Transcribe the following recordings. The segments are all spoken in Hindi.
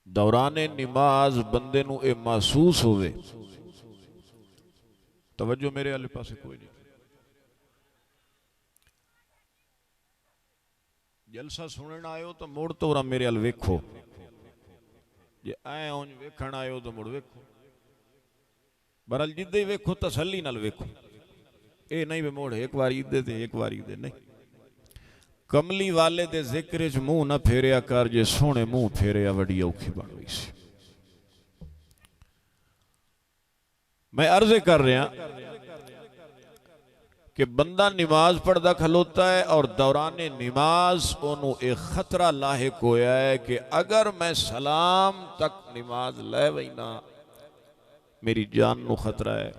दौराने नमाज बंदे नूं ये महसूस होवे, तवज्जो मेरे वाले पासे कोई नहीं, जलसा सुनने आयो तो मुड़ तोरा मेरे वाल वेखो, जे ऐ उंज वेखण आयो तो मुड़ वेखो, बरल जिद्दे वेखो तसल्ली नाल वेखो, ये नहीं वे मोड़ एक बार ईदे ते एक बार ईदे नहीं। कमली वाले दे जिक्र च मुंह ना फेरिया कर, जे सोने मुंह फेरिया वड़ी औखी बन गई सी। मैं अर्ज कर रहा कि बंदा नमाज पढ़ता खलोता है और दौराने नमाज ओनू एक खतरा लाहिक होया है कि अगर मैं सलाम तक नमाज लै वहीना मेरी जान नू खतरा है,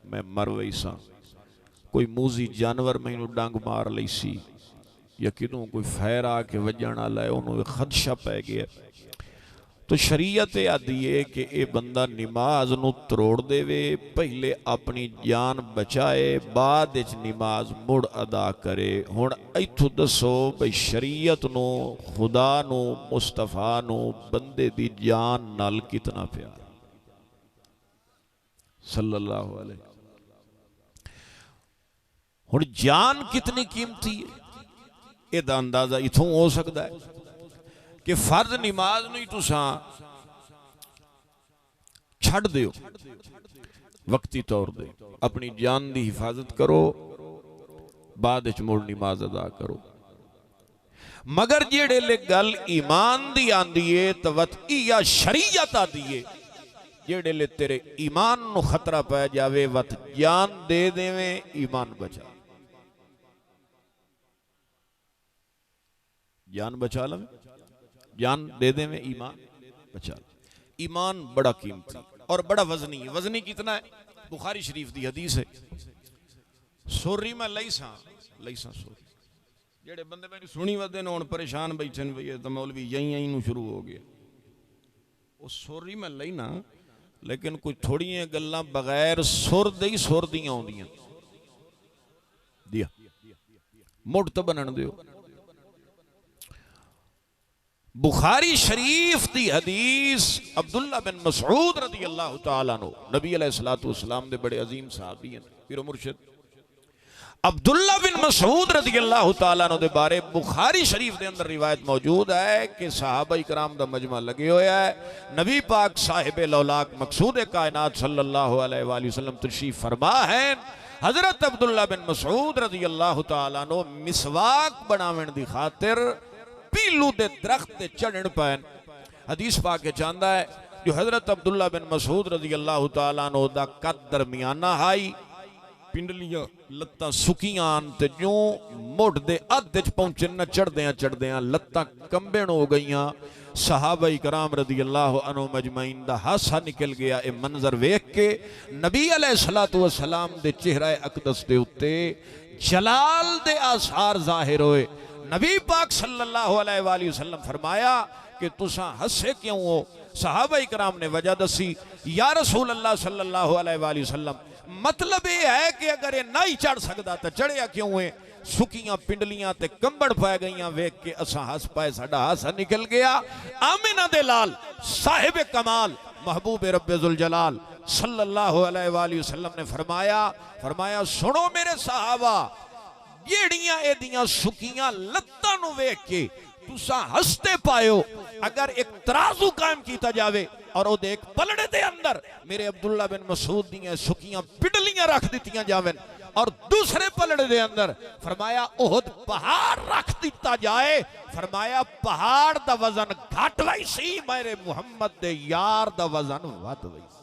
मैं मर वही सा, कोई मूजी जानवर मैनू डंग मार लई सी या कितों कोई फैर आके वजन वाला है, उन्होंने खदशा पै गया। तो शरीयत आदि है कि ये बंदा नमाज नू तरोड़ देवे, पहले अपनी जान बचाए, बाद नमाज मुड़ अदा करे। हुण इथों दसो भाई शरीयत नू, खुदा नू, मुस्तफा नू, बंदे दी जान नाल कितना प्यार सल्लल्लाहु अलैहि। हुण जान कितनी कीमती है, यदा अंदाजा इथों हो सकता है कि फर्ज नमाज नहीं तुसा छड़ दियो, वक्ती तौर पर अपनी जान की हिफाजत करो, बाद मुड़ नमाज अदा करो। मगर जेड़े ले गल ईमान दी आंदी है तो वत या शरीयत आती है, जेड़े ले तेरे ईमान नू खतरा पै जावे वत जान दे देवे, ईमान बचा, जान बचा लवे, जान दे देवे, ईमान बचा ले। ईमान बड़ा कीमती और बड़ा वजनी है। वजनी कितना है? बुखारी शरीफ दी हदीस है, सोरी मैं लईसा सोरी, जेड़े बंदे मैंने सुनी वदे हुण परेशान बैठे ने, भई तो मौलवी यहीं यहीं नू शुरू हो गया। वो सोरी मैं लईना, लेकिन कुछ थोड़ियां गल्लां बगैर सुर दे ही सुर दियां आउंदियां, दिया मुड़ तो बनन दियो। बुखारी शरीफ दी हदीस अब्दुल्ला बिन मसऊद रज़ी अल्लाह तआला अन्हु, नबी अलैहिस्सलातु वस्सलाम दे बड़े अजीम सहाबी हैं, पीरो मुर्शिद अब्दुल्ला बिन मसऊद रज़ी अल्लाह तआला अन्हु दे बारे बुखारी शरीफ दे अंदर रिवायत मौजूद है कि सहाबा इकराम दा मजमा लगे होया है। नबी पाक साहिब लौलाक मकसूद कायनात सल्लल्लाहु अलैहि वसल्लम तशरीफ फरमा है। हजरत अब्दुल्ला बिन मसऊद रज़ी अल्लाह तआला अन्हु मिसवाक बनावन दी खातिर पीलू दे दरख्त ते चढ़न पैन। हदीस पाक चाहता है जो हजरत अब्दुल्ला बिन मसऊद रज़ी अल्लाह तआला अन्हु दा कद दरमियाना हाई, पिंडलियां लत्तां सुकियां ते जो मुढ़ दे अध च पहुंचे न, चढ़दे लत्तां कंबण हो गईयां। सहाबा इकराम रज़ी अल्लाह अन्हु मजमईन दा हासा निकल गया। ये मंजर वेख के नबी अलैहिस्सलातु वस्सलाम दे चेहरा अकदस दे उत्ते जलाल दे आसार जाहिर होए। नबी पाक सल्लल्लाहु अलैहि वसल्लम फरमाया कि तुसा हसे क्यों हो? सहाबा इकराम ने वजह दसी, या रसूल अल्लाह सल्लल्लाहु अलैहि वसल्लम, मतलब ये है कि अगर ये नहीं चढ़ सकता तो चढ़िया क्यों है? सुकियां पिंडलियां ते कंबड़ पै गईयां वेख के असा हस पाए, साडा हासा निकल गया। आमिना दे लाल साहिब कमाल महबूब रब्बे जुल जलाल सल्लल्लाहु अलैहि वसल्लम ने फरमाया सुनो मेरे सहाबा, जेड़ियां एदियां सुकियां लत्तां नू वेख के तुसा हसते पायो, अगर एक तराजू कायम किया जावे और ओदे एक पलड़े दे अंदर मेरे अब्दुल्ला बिन मसऊद दियां सुकियां पिडलियां रख दित्तियां जावन और दूसरे पलड़े दे अंदर फरमाया ओहद पहाड़ रख दिता जाए, फरमाया पहाड़ दा वजन घट वही सी, मेरे मुहम्मद दे यार दा वजन वध वही सी।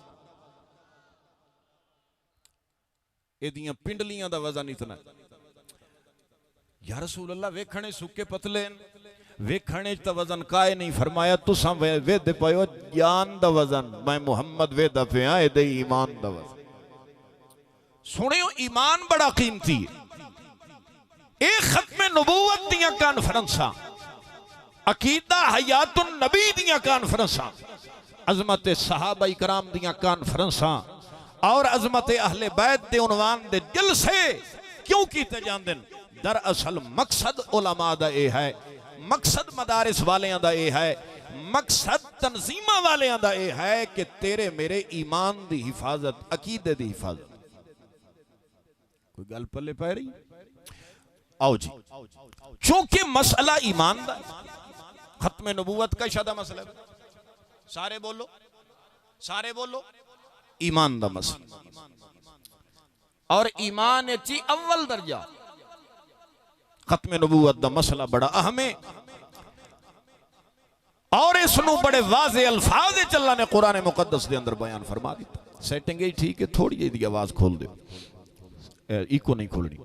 एदियां पिंडलियां दा वजन इतना। या रसूल अल्लाह वेखणे सुके पतले वेखणे तो वजन काए नहीं, फरमाया तुसा वेद पायो जान दा वजन, मैं मुहम्मद वेदा पिया एदे ईमान दा वजन। सुनियो ईमान बड़ा कीमती है। एक खत्मे नबूवत दियां कॉन्फ्रेंसां, अकीदा हयातुन नबी दियां कॉन्फ्रेंसां, अजमत सहाबा इकराम दियां कॉन्फ्रेंसां और अजमत अहले बैत दे उन्वान दे जलसे क्यों कीते जांदे? दरअसल मकसद उलमा दा ये है, मकसद मदारिस वालियां दा ये है मकसद तंजीमा वाले दा यह है कि तेरे मेरे ईमान दी हिफाजत, अकीदे दी हिफाजत। कोई गल पल्ले पै रही? आओ जी, चूंकि मसला ईमान दा, खत्म नबूवत का शादा मसला है। सारे बोलो, सारे बोलो, ईमान दा मसला। और ईमान ची अव्वल दर्जा खत्म नबूवत दा मसला बड़ा अहम है। और इसनू बड़े वाज़े अल्फाज अल्लाह ने कुरान मुकद्दस दे अंदर बयान फरमा दिता। सेटिंग ही ठीक है, थोड़ी जी आवाज खोल दो, इको नहीं खोलनी।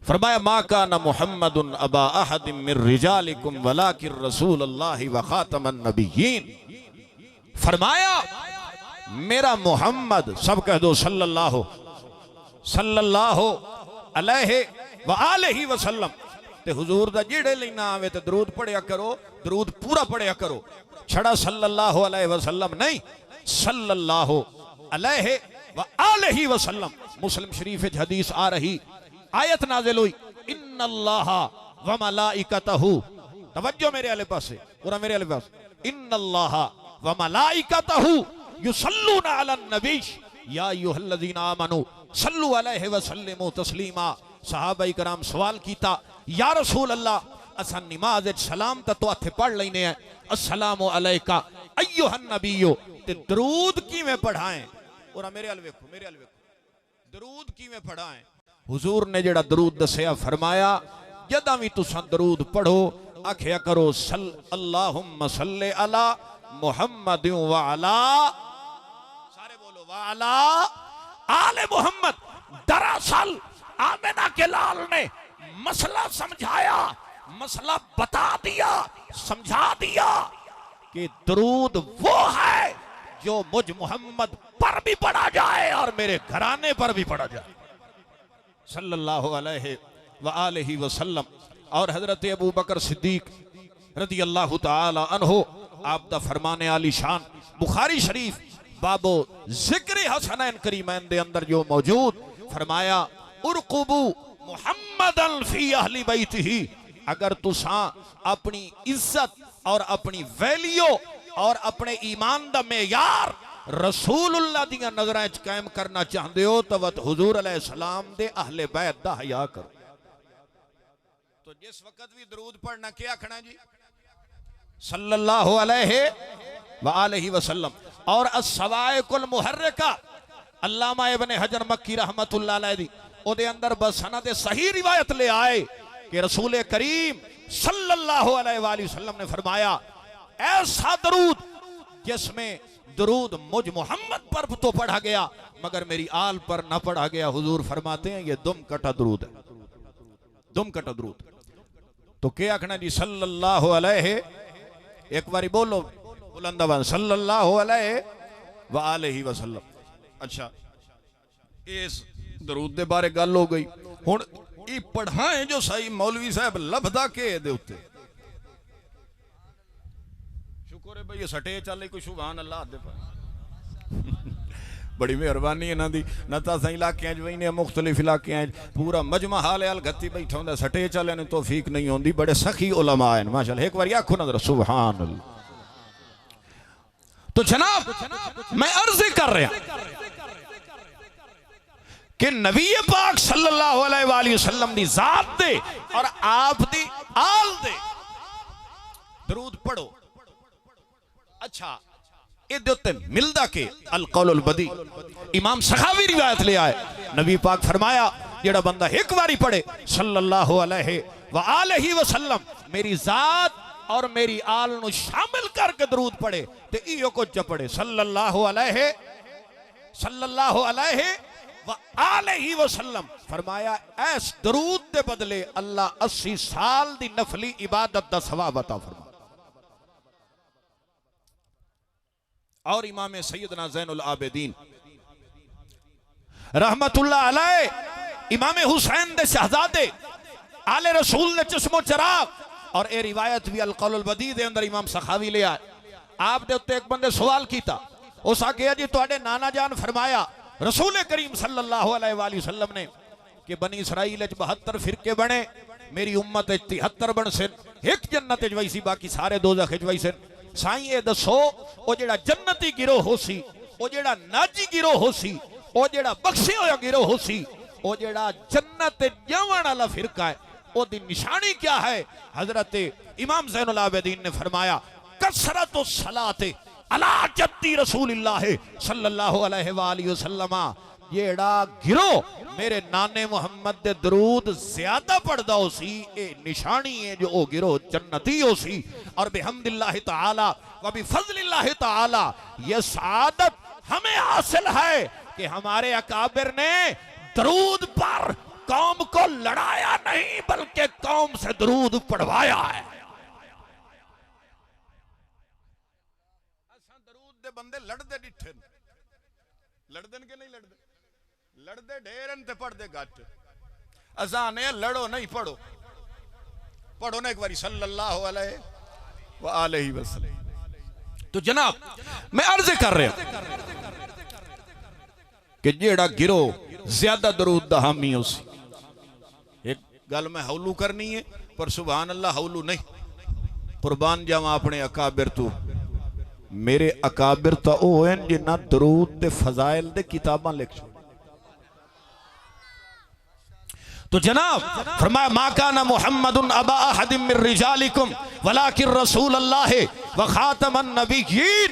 फरमाया मा काना मुहम्मदुन अबा अहदिम मिर रिजालिकुम वलाकिन रसूलुल्लाहि व खातमन नबिय्यीन। फरमाया मेरा मोहम्मद, सब कह दो सल्लल्लाहु अलैहि व आलिहि वसल्लम। ते हुजूर दा जेड़े लेना आवे ते दरूद पढ़िया करो, दरूद पूरा पढ़िया करो, छड़ा सल्लल्लाहु अलैहि वसल्लम नहीं, सल्लल्लाहु अलैहि व आलिहि वसल्लम। मुस्लिम शरीफ में हदीस आ रही, आयत नाज़िल हुई, इन्नल्लाह व मलाइकतहु, तवज्जो मेरे वाले पास से, पूरा मेरे वाले पास, इन्नल्लाह व मलाइकतहु युसल्लूना अलन नबी या अय्युहल्लज़ीना आमनू सल्लु अलैहि व सल्लिमू तस्लीमा। सहाबाई कराम सवाल कीता, या रसूल अल्लाह असा नमाज सलाम तो हथे पढ़ लेने हैं, अस्सलामु अलैका अय्युहन नबियो, ते दरूद किवें पढ़ाएं? और मेरे अल वेखो, मेरे अल वेखो, दरूद किवें पढ़ाएं? हुजूर ने जेड़ा दरूद दसिया, फरमाया जदा भी तुसा दरूद पढ़ो आखिया करो सल अल्लाहुम्मा सल्ले अला मुहम्मद व अला, सारे बोलो व अला आले मोहम्मद। दरअसल आमिना के लाल ने मसला समझाया, मसला बता दिया, समझा दिया कि दरूद वो है जो मुझ मोहम्मद पर भी पढ़ा जाए और मेरे घराने पर भी पढ़ा जाए, सल्लल्लाहु अलैहि व आलिहि वसल्लम। और हजरत अबू बकर सिद्दीक रज़ी अल्लाह तआला अन्हु, आप दा फरमाने आली शान बुखारी शरीफ बाबो जिक्र हसनैन करीमैन दे अंदर जो मौजूद, फरमाया उरकुबू मुहम्मदन फी अहली बैतिही। अगर तुसा अपनी इज्जत और अपनी वैल्यू और अपने ईमान दा मेयार रसूलुल्लाह दी नजरां च कायम करना चाहते हो तो हुजूर अलैहिस्सलाम दे अहले बैत दा हया करो। तो जिस वक्त भी दरूद पढ़ना क्या आखना जी, सल्लल्लाहु अलैहि व आलिहि वसल्लम। और अस्सवाइकुल मुहर्रिका अल्लामा इब्ने हजर मक्की रहमतुल्लाह अलैहि दी ओदे अंदर बसनद सही रिवायत ले आए कि रसूल करीम सल्लल्लाहु अलैहि वसल्लम ने फरमाया ऐसा दरूद जिसमें दरूद मुझ मोहम्मद पर तो पढ़ा गया मगर मेरी आल पर ना पढ़ा गया, हुजूर फरमाते हैं ये दुम कटा दरूद है, दुम कटा दरूद। तो क्या आखना जी, सल्लल्लाहु अलैहि, एक बारी बोलो बुलंद आवाज, सल्लल्लाहु अलैहि व आलिहि वसल्लम। अच्छा, इस दरूद दे बारे गल हो गई। हुण ये पढ़ाएं जो सही मौलवी साहब लभदा के दे उत्ते, शुक्र है भाई ये सटे चले कोई सुभान अल्लाह दे पर बड़ी मेहरबानी इन्हां दी। न तां असीं इलाकियां च वहीने मुख्तलिफ इलाकियां च पूरा मजमा हाल हाल गत्ती बैठा हुंदा, सटे चले ने तौफीक नहीं होंदी। बड़े सखी उलमा हैं माशाअल्लाह, एक बार आखो ना सुभान अल्लाह। तो जनाब मैं अर्ज कर रहा कि नबी पाक सल्लल्लाहु अलैहि वसल्लम दी जात दे और आप दी आल दे दरूद पढ़ो। अच्छा, ये मिलदा के अल कौलुल बदी इमाम सखावी रिवायत ले आए, नबी पाक फरमाया जेड़ा बंदा एक बारी पढ़े सल्लल्लाहु अलैहि व आलिहि वसल्लम मेरी जात और मेरी आल नु शामिल करके दरूद पढ़े ते इयो कुछ पढ़े सल्लल्लाहु अलैहि व आलिहि वसल्लम। फरमाया ऐस दरूद दे बदले अल्लाह 80 साल दी नफली इबादत दा सवाब अता फरमा। और इमाम सैयदना ज़ैनुल आबिदीन रहमतुल्लाह अलैह, इमाम हुसैन दे शहजादे आले रसूल ने चश्मो चराग। और ए रिवायत भी अल कौलुल बदी दे अंदर इमाम सखावी ले आए। आप दे उत्ते एक बंदे सवाल कीता, उस आखिया जी तुहाडे नाना जान फरमाया रसूल करीम सल्लल्लाहु अलैहि वसल्लम ने कि बनी इसराइल 72 फिरके बने, मेरी उम्मत 73 बन सन, एक जन्नत वैसी बाकी सारे दोज़ख वैसे। साईं ये दसो ओ जेड़ा जन्नती गिरोह हो सी, ओ जेड़ा नाजी गिरोह हो सी, ओ जेड़ा बख्शे होया गिरोह हो सी, ओ जेड़ा जन्नत जावण वाला फिरका है, ओ दी निशानी क्या है? हजरत इमाम ज़ैनुल आबिदीन ने फरमाया कसरतु सलाते अला जद्दी रसूलिल्लाह सल्लल्लाहु अलैहि वसल्लम। जेड़ा गिरो मेरे नाने मुहम्मद दे दरूद ज्यादा पढ़दा हो सी, ए निशानी है जो ओ गिरो जन्नती हो सी। और बिहम्दिल्लाह ताला व बिफज़लिल्लाह ताला ये सादत हमें हासिल है कि हमारे अकाबिर ने दरूद पर कौम को लड़ाया नहीं बल्कि कौम से दरूद पढ़वाया है। दरूद दे बंदे लड़दे डिठे, लड़दे के नहीं लड़दे, लड़दे ढेरन ते पढ़दे घट। असा ने लड़ो नहीं पढ़ो, पढ़ो ना एक बारी सल्लल्लाहु अलैहि वसल्लम। तो जनाब मैं अर्ज कर रहा कि जेड़ा गिरो ज्यादा दरूद दा हामी हो सी। एक गल मैं हौलू करनी है पर सुभान अल्लाह हौलू नहीं, कुर्बान जावा अपने अकाबिर तू। मेरे अकाबिर तो वो हैं जिन्ना दरूद दे फजाइल दे किताबां लिख छो। तो जनाब फरमाया मा काना मुहम्मदुन अबा अहदिम मिर रिजालिकुम वलाकिन रसूल अल्लाह व खातमन नबिय्यीन।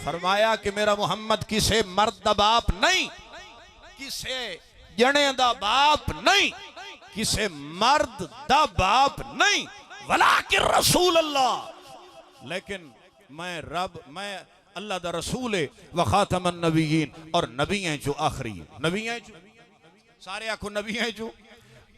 फरमाया कि मेरा मोहम्मद किसे मर्द दा बाप नहीं, किसे जने दा बाप नहीं, किसे मर्द दा बाप नहीं, वलाकिन रसूल अल्लाह, लेकिन मैं रब, मैं अल्लाह दा रसूल है, व खातमन नबिय्यीन, और नबी हैं जो आखिरी नबी हैं जो सारे आखो नबी हैं जो।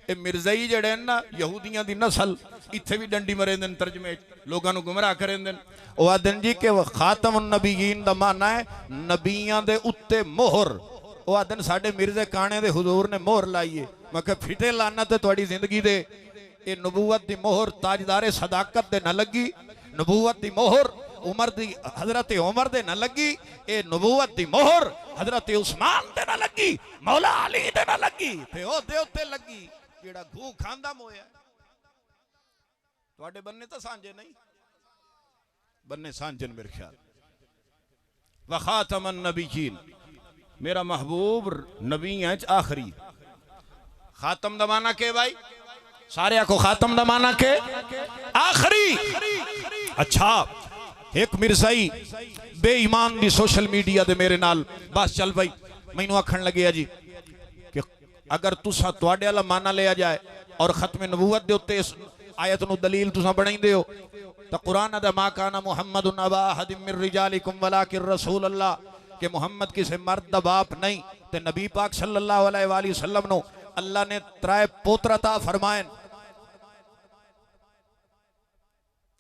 ए मिर्जाई जड़े ना यहूदियां दी नस्ल इत्थे भी डंडी मरे दिन तर्जमे लोगों को गुमराह करें दिन। ओ आदन जी के खातमुन नबीयीन दा माना है नबियां दे उत्ते मोहर। ओ आदन साडे मिर्जे काने दे हुजूर ने मोहर लाई है। मैं कहा फिटे लाना ते तुहाडी जिंदगी दे ए नबूवत दी मोहर ताजदारे सदाकत दे न लगी, नबूवत दी मोहर उमर दी हजरत उमर दे न लगी, ए नबूवत दी मोहर हजरत उस्मान दे न लगी, मौला अली दे न लगी, ते ओ दे उत्ते लगी जेड़ा घू खांदा मोया। तुहाडे बन्ने तो सांझे नहीं, बन्ने सांझे मेरे ख्याल। व खातमन नबिय्यीन, मेरा महबूब नबियां च आखिरी। खातम दा माना के भाई सारे आखो खातम दा माना के आखिरी। अच्छा एक मिर्जाई बेईमान दी सोशल मीडिया दे मेरे नाल बस चल भाई मैनू आखन लगे जी कि अगर तुसा तुहाडे वाला माना लिया जाए और खत्म नबूवत दे उत्ते इस आयत नू दलील तुसा बनाइंदे हो तो कुरान दा मा काना मुहम्मदुन अबा अहदिम मिर रिजालिकुम वलाकिन रसूल अल्लाह के मुहम्मद किसे मर्द दा बाप नहीं, ते नबी पाक सल्लल्लाहु अलैहि वसल्लम नो अल्लाह ने त्राय पोत्रता फरमायन।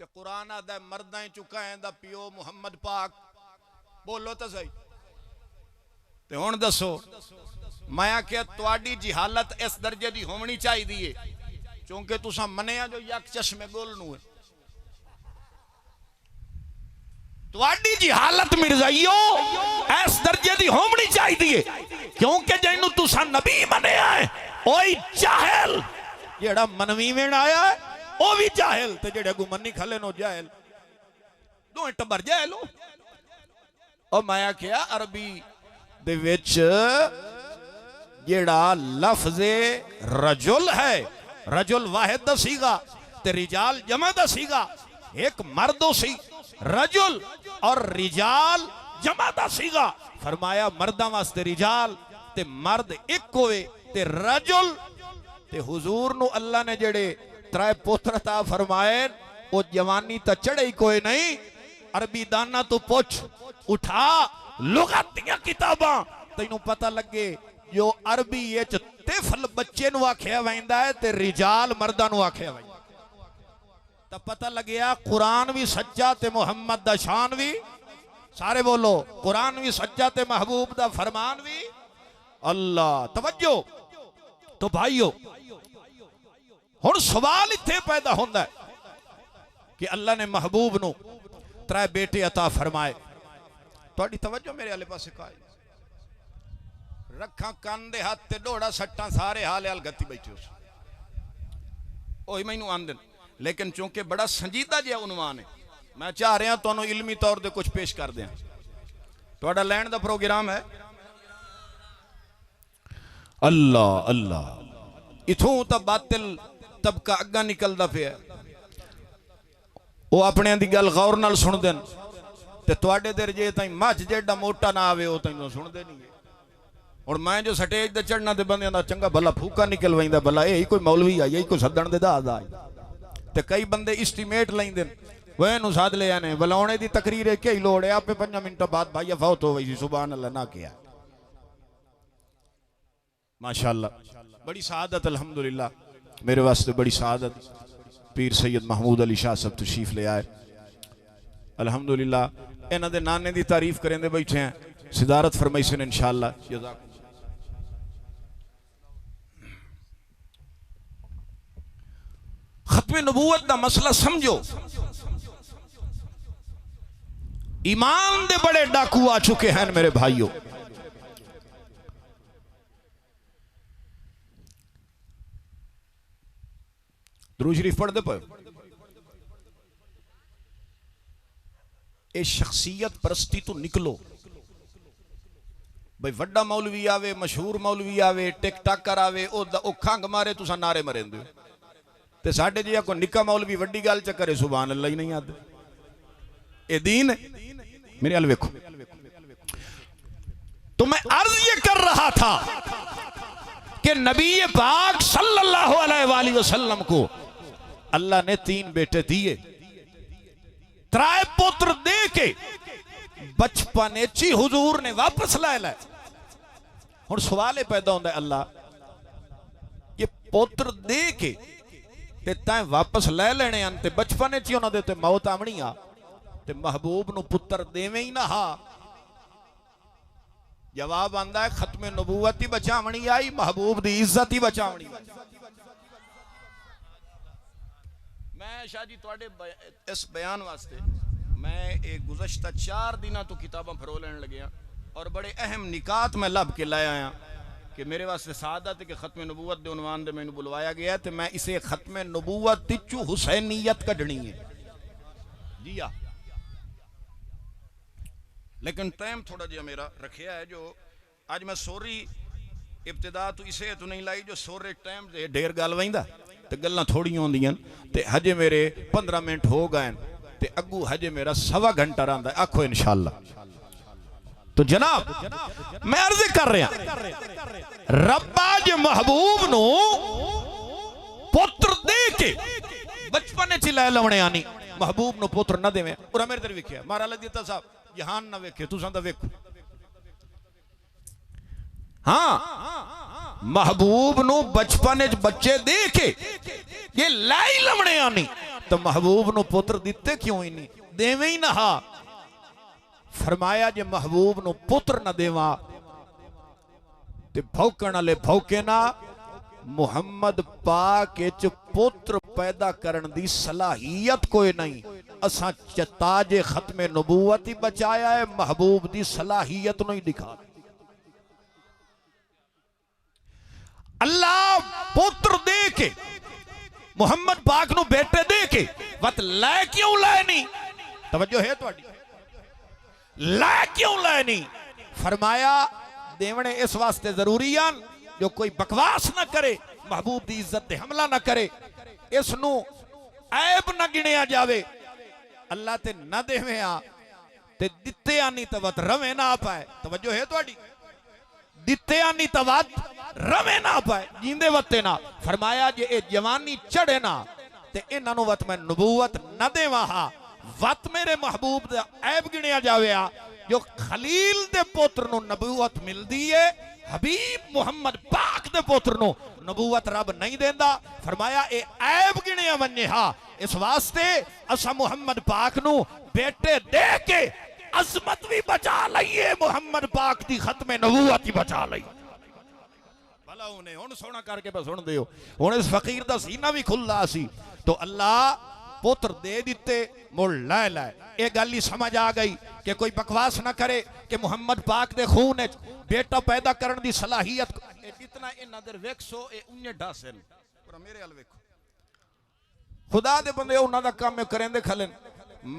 ते कुरान दा मर्दा चुका है दा पियो मुहम्मद पाक, बोलो तो सही। ते हुण दसो मैं आख्या तुहाडी जिहालत इस दर्जे दी होनी चाहिए क्योंकि तुसा मनिया जो यक चश्मे गोल नू है। तुहाडी जिहालत मिर्जाइयो इस दर्जे दी होनी चाहिए क्योंकि जिन्नू तुसा नबी मनिया है ओही जाहिल, जेड़ा मनवी वेण आया है ओ भी जाहिल, ते जेड़े गुमन्नी खले नो जाहिल, दो टब्बर जाहिल हो। और मैं आख्या अरबी दे विच जेड़ा लफ्ज़े रजुल है, रजुल वाहिद दा सीगा ते रिजाल जमा दा सीगा, एक मर्दो सी रजुल और रिजाल जमा दा सीगा। फरमाया मर्दा वास्ते रिजाल ते मर्द एक होए ते रजुल। ते हुजूर नु अल्लाह ने जेड़े त्राय पुत्रता फरमाए वो जवानी तो चढ़े ही कोई नहीं। अरबी दाना तो पुछ उठा लुगत दियां किताबां तैनू पता लगे जो अरबी तिफल बच्चे नु आख्या वैंदा है ते रिजाल मर्दा नु आख्या वैंदा। तो पता लगे कुरान भी सच्चा ते मुहम्मद दा शान भी, सारे बोलो कुरान भी सच्चा ते महबूब दा फरमान भी। अल्लाह तवज्जो। तो भाइयों हुण सवाल इत्थे पैदा होंदा है कि अल्लाह ने महबूब नु त्रै बेटे अता फरमाए। तुहाडी तवज्जो मेरे आले पासे का रखा कन दे हाथ ते डोड़ा सट्टा सारे हाल हाल गति बैठे उस वही मैनू आंदे, लेकिन चूंकि बड़ा संजीदा जिहा उनवान है, मैं चाह रहा तुहानू इलमी तौर पर कुछ पेश कर दें। तुहाडा लैंड दा प्रोग्राम है अल्लाह अल्लाह। इथों तो बातिल तबका अग्गा निकलदा पिया, वो अपने दी गल गौर नाल सुनदे न, ते तुहाडे दिल जे ताईं मझ जेड़ा मोटा ना आवे वो तैनूं सुनदे नहीं। हुण मैं जो स्टेज ते चढ़ना ते बंदियां दा चंगा भला फूका निकल वैंदा, भला यही कोई मौलवी आई, यही कोई सदन दे दास आई। ते कई बंदे इस्टीमेट लैंदे न, वे नूं साध लिया ने बुलाने दी तकरीर है, क्या लोड़ है, आपे 5 मिनट बाद भाई फौत हो गई, सुभान अल्लाह ना किया। माशाअल्लाह बड़ी सआदत, अल्हम्दुलिल्लाह मेरे वास्ते बड़ी सआदत, पीर सैयद महमूद अली शाह साहब तशरीफ ले आए। अल्हम्दुलिल्लाह इन्हां दे नाने दी तारीफ करेंदे बैठे हैं, सिदारत फरमाई सन इंशाअल्लाह। खत्म नबूवत दा मसला समझो, ईमान दे बड़े डाकू आ चुके हैं मेरे भाइयों। दुरूद शरीफ पढ़ते पे, शख्सियत परस्ती तो निकलो। भाई वड्डा मौलवी आवे, मशहूर मौलवी आवे, टिक टाकर आवे, ओ खंग मारे तुसा नारे मरेंदे, ते साडे जिहा कोई निक्का मौलवी वड्डी गल च करे सुभान अल्लाह ही नहीं आते। ए दीन है मेरे अल वेखो। तो मैं अर्ज ये कर रहा था कि नबी पाक सल्लल्लाहु अलैहि वसल्लम को अल्लाह ने 3 बेटे दिए, 3 पुत्र दे के बचपन ची हुजूर ने वापस ला लाए। हुण सवाल पैदा होंदा है, अल्लाह ये पुत्र दे के ते तैं वापस लै लेने हैं, ते बचपन ची उन्हां दे ते मौत आवनी आ, ते महबूब नूं पुत्र देवें ही ना हा। जवाब आंदा है खत्मे नबूवत ही बचावनी आई, महबूब दी इज्जत ही बचावनी। मैं शाह जी तुहाडे इस बयान वास्ते मैं एक गुज़श्ता 4 दिनों तो किताबां फरो लैन लगे, और बड़े अहम निकात मैं लब के लाया आया कि मेरे वास्ते सादत है कि खत्मे नबूवत दे उनवान दे मैनू बुलवाया गया है, तो मैं इसे खत्मे नबूवत तिचू हुसैनियत कढ़नी है जी आ। लेकिन टाइम थोड़ा जिहा मेरा रखिया है, जो आज मैं सोरी इब्तिदा तो इसे तो नहीं लाई, जो सोरे टाइम से ढेर गल वहींदा ते गल्लां थोड़ियां होंदियां, ते हजे मेरे 15 मिनट हो गए, ते अगू हजे मेरा 1.25 घंटा रहा। आखो इंशाअल्लाह। तो जनाब मैं अर्ज कर रहा, रब्बा जे महबूब नो पुत्र दे के बचपन च लै लवणे आनी, महबूब नो पुत्र ना देवे। और मेरे तेरे वेख्या मारा लदीता साहब जहान ना वेखे, तुसां दा वेखो। हाँ महबूब नो बचपन च बच्चे दे के ये लाई लवणे आनी, तो महबूब नो पुत्र दिते क्यों ही नहीं, देवे ही ना हा। फरमाया जे महबूब नो पुत्र ना देवा ते भौकण वाले भौके ना, मुहम्मद पाक च पुत्र पैदा करन दी सलाहियत कोई नहीं। असा ताजे खत्मे नबूवत ही बचाया है, महबूब दी सलाहियत नहीं दिखा। अल्लाह पुत्र दे के मुहम्मद पाक नु बेटे दे के वत लै क्यों लै नहीं? तवज्जो है तुहाडी? लै क्यों लै नहीं? फरमाया देवने इस वास्ते जरूरी आन जो कोई बकवास ना करे, महबूब दी इज्जत ते हमला ना करे, इसनू ऐब ना गिणिया जावे। अल्लाह ते ना देवे आ ते दिते आनी तवत रवे ना पाए। तवज्जो है तुहाडी? दिते आनी तवत रवे ना पाए, जींदे वते ना। फरमाया जे ए जवानी चढ़े ना ते इन्हां नू वत मैं नबूवत ना देवा हा, वत मेरे महबूब दा ऐब गिणिया जावे आ। जो खलील दे पुत्र नु नबूवत मिलदी है, हबीब मुहम्मद पाक दे पुत्र नु नबूवत रब नहीं देंदा। फरमाया ए ऐब गिणिया वन्ने हा, इस वास्ते असा मुहम्मद पाक नु बेटे दे के अजमत भी बचा लईए, मुहम्मद पाक दी खत्मे नबूवत ही बचा लई। भला उन्हें हुण सोना करके बस सुन दियो, हुण इस फकीर दा सीना भी खुला सी, तो अल्लाह पुत्र दे दिते मुड़ लै लै। ये गल ही समझ आ गई कि कोई बकवास ना करे कि मुहम्मद पाक दे खून बेटा पैदा करने की सलाहियत जितना इन्हां दे वेखसो ए उन्ने ढासन। और मेरे हल वेखो खुदा दे बंदे उन्हां दा काम करेंदे खलन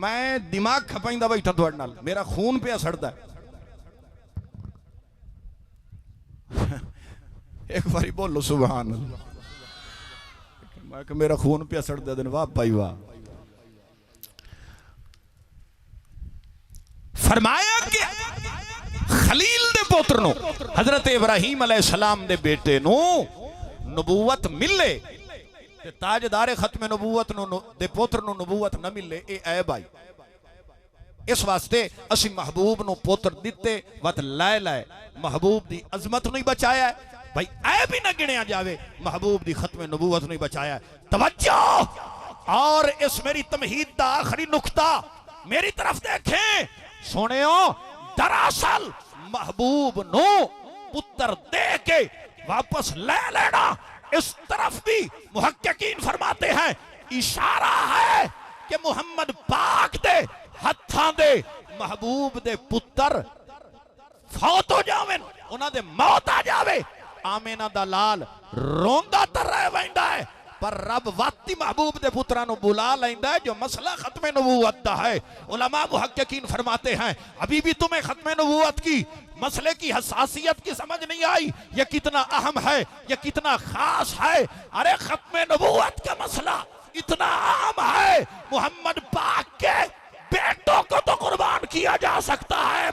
मैं दिमाग खपाइंदा बैठा तुहाडे नाल मेरा खून पिया सड़दा एक बारी बोलो सुभान अल्लाह मैं कि मेरा खून पिया सड़दा दिन वाह भाई वाह फरमाया कि खलील दे पुत्र नो हजरत इब्राहिम अलैहिस्सलाम दे बेटे नो नबूवत मिले ते ताजदारे खत्म नबूवत नो दे पुत्र नो नबूवत न मिले ए ऐब आई इस वास्ते असी महबूब नो पुत्र दिते वत लाए लाए महबूब दी अजमत नहीं बचाया भाई ऐब ही न गिणया जावे महबूब दी खत्म नबूवत नहीं बचाया तवज्जो और इस मेरी तमहीद दा आखिरी नुक्ता मेरी तरफ देखें सुनियो दरअसल महबूब नो पुत्र दे के वापस ले लेना इस तरफ भी मुहक्किकीन फरमाते हैं इशारा है कि मुहम्मद पाक दे हत्थां दे महबूब दे पुत्र फौत हो जावे उन्हां दे मौत आ जावे आमेना दा लाल रोंदा तो रह वैंदा है पर रब वाती महबूब दे पुत्रां नु बुला लैंदा है जो मसला खत्म नबूवत दा है उलमा मुहक्किकीन फरमाते हैं अभी भी तुम्हें खत्म नबूवत की मसले की हसासियत की समझ नहीं आई ये कितना अहम है ये कितना खास है अरे खत्म नबूवत का मसला इतना अहम है मोहम्मद पाक के बेटों को तो कुर्बान किया जा सकता है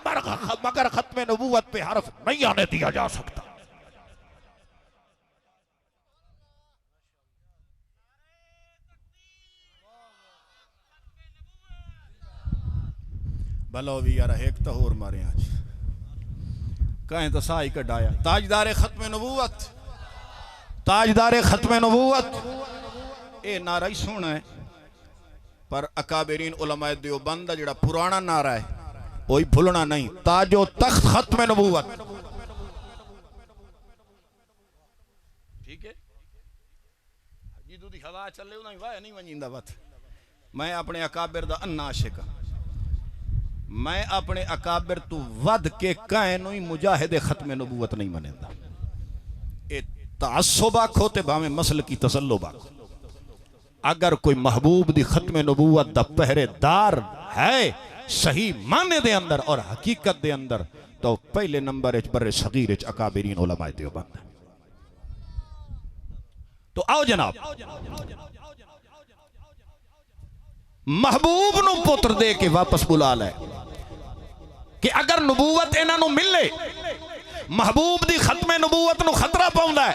मगर खत्म नबूवत पे हर्फ नहीं आने दिया जा सकता भलो भी यार एक तो होर मारे आज कहें तो साई कढ़ाया ताजदारे खत्म नबूवत ताजदारे खत्म नबूवत ये नारा ही सोना है पर अकाबरीन उलमाए देवबंद दा जिहड़ा पुराना नारा है वही भूलना नहीं ताजो तख्त खत्म नबूवत ठीक है जिदू दी हवा चले उदा वाह नहीं वंजींदा वत मैं अपने अकाबिर दा अन्ना आशिक मैं अपने अकाबिर तू वध के कायनों ही मुजाहिदे खत्म नबूवत नहीं मनेंदा ए तासुब आखो ते भावें मसल की तसल्लुब आखो अगर कोई महबूब दी खत्म नबूवत दा पहरेदार है सही माने दे अंदर और हकीकत दे अंदर तो पहले नंबर बर्रे सगीर अकाबिरीन उलमाए देवबंद तो आओ जनाब महबूब नु पुत्र दे के वापस बुला ले कि अगर नबूवत इन्हां नु मिले महबूब दी खत्म नबूवत नु खतरा पाउंदा है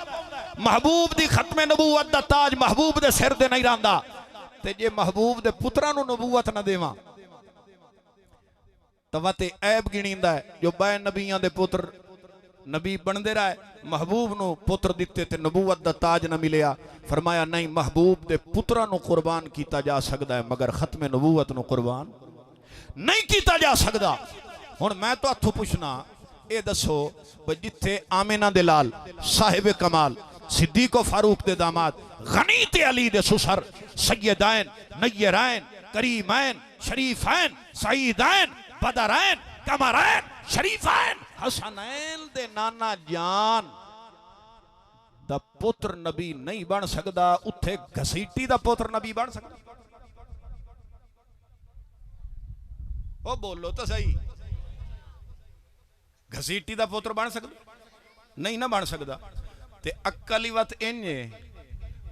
महबूब दी खत्म नबूवत दा ताज महबूब दे सिर दे नहीं रहिंदा ते जे महबूब दे पुत्रां नु नबूवत न देवां तवते ऐब गिणींदा है जो बै नबियां दे पुत्र नबी बनदे रहे महबूब नु पुत्र दिते ते नबूवत दा ताज न मिलिया फरमाया नहीं महबूब दे पुत्रां नु कुर्बान कीता जा सकदा है मगर खत्म नबूवत नु कुर्बान नहीं कीता जा सकदा हुण मैं तो हथों पुछना ये दसो भाई जिथे आमिना दे लाल साहिब कमाल सिद्दीक फारूक दे दामाद गनी ते अली दे सुसर सैयदाइन नय्यराइन करीमैन शरीफैन सईदैन बदरैन कमरैन शरीफैन हसनैन दे नाना जान दा पुत्र नबी नहीं बन सकदा उत्थे घसीटी दा पुत्र नबी बन सकदा ओ बोलो तो सही घसीटी दा पुत्र बन सकदा नहीं ना बन सकदा ते अक्ल वत इंजे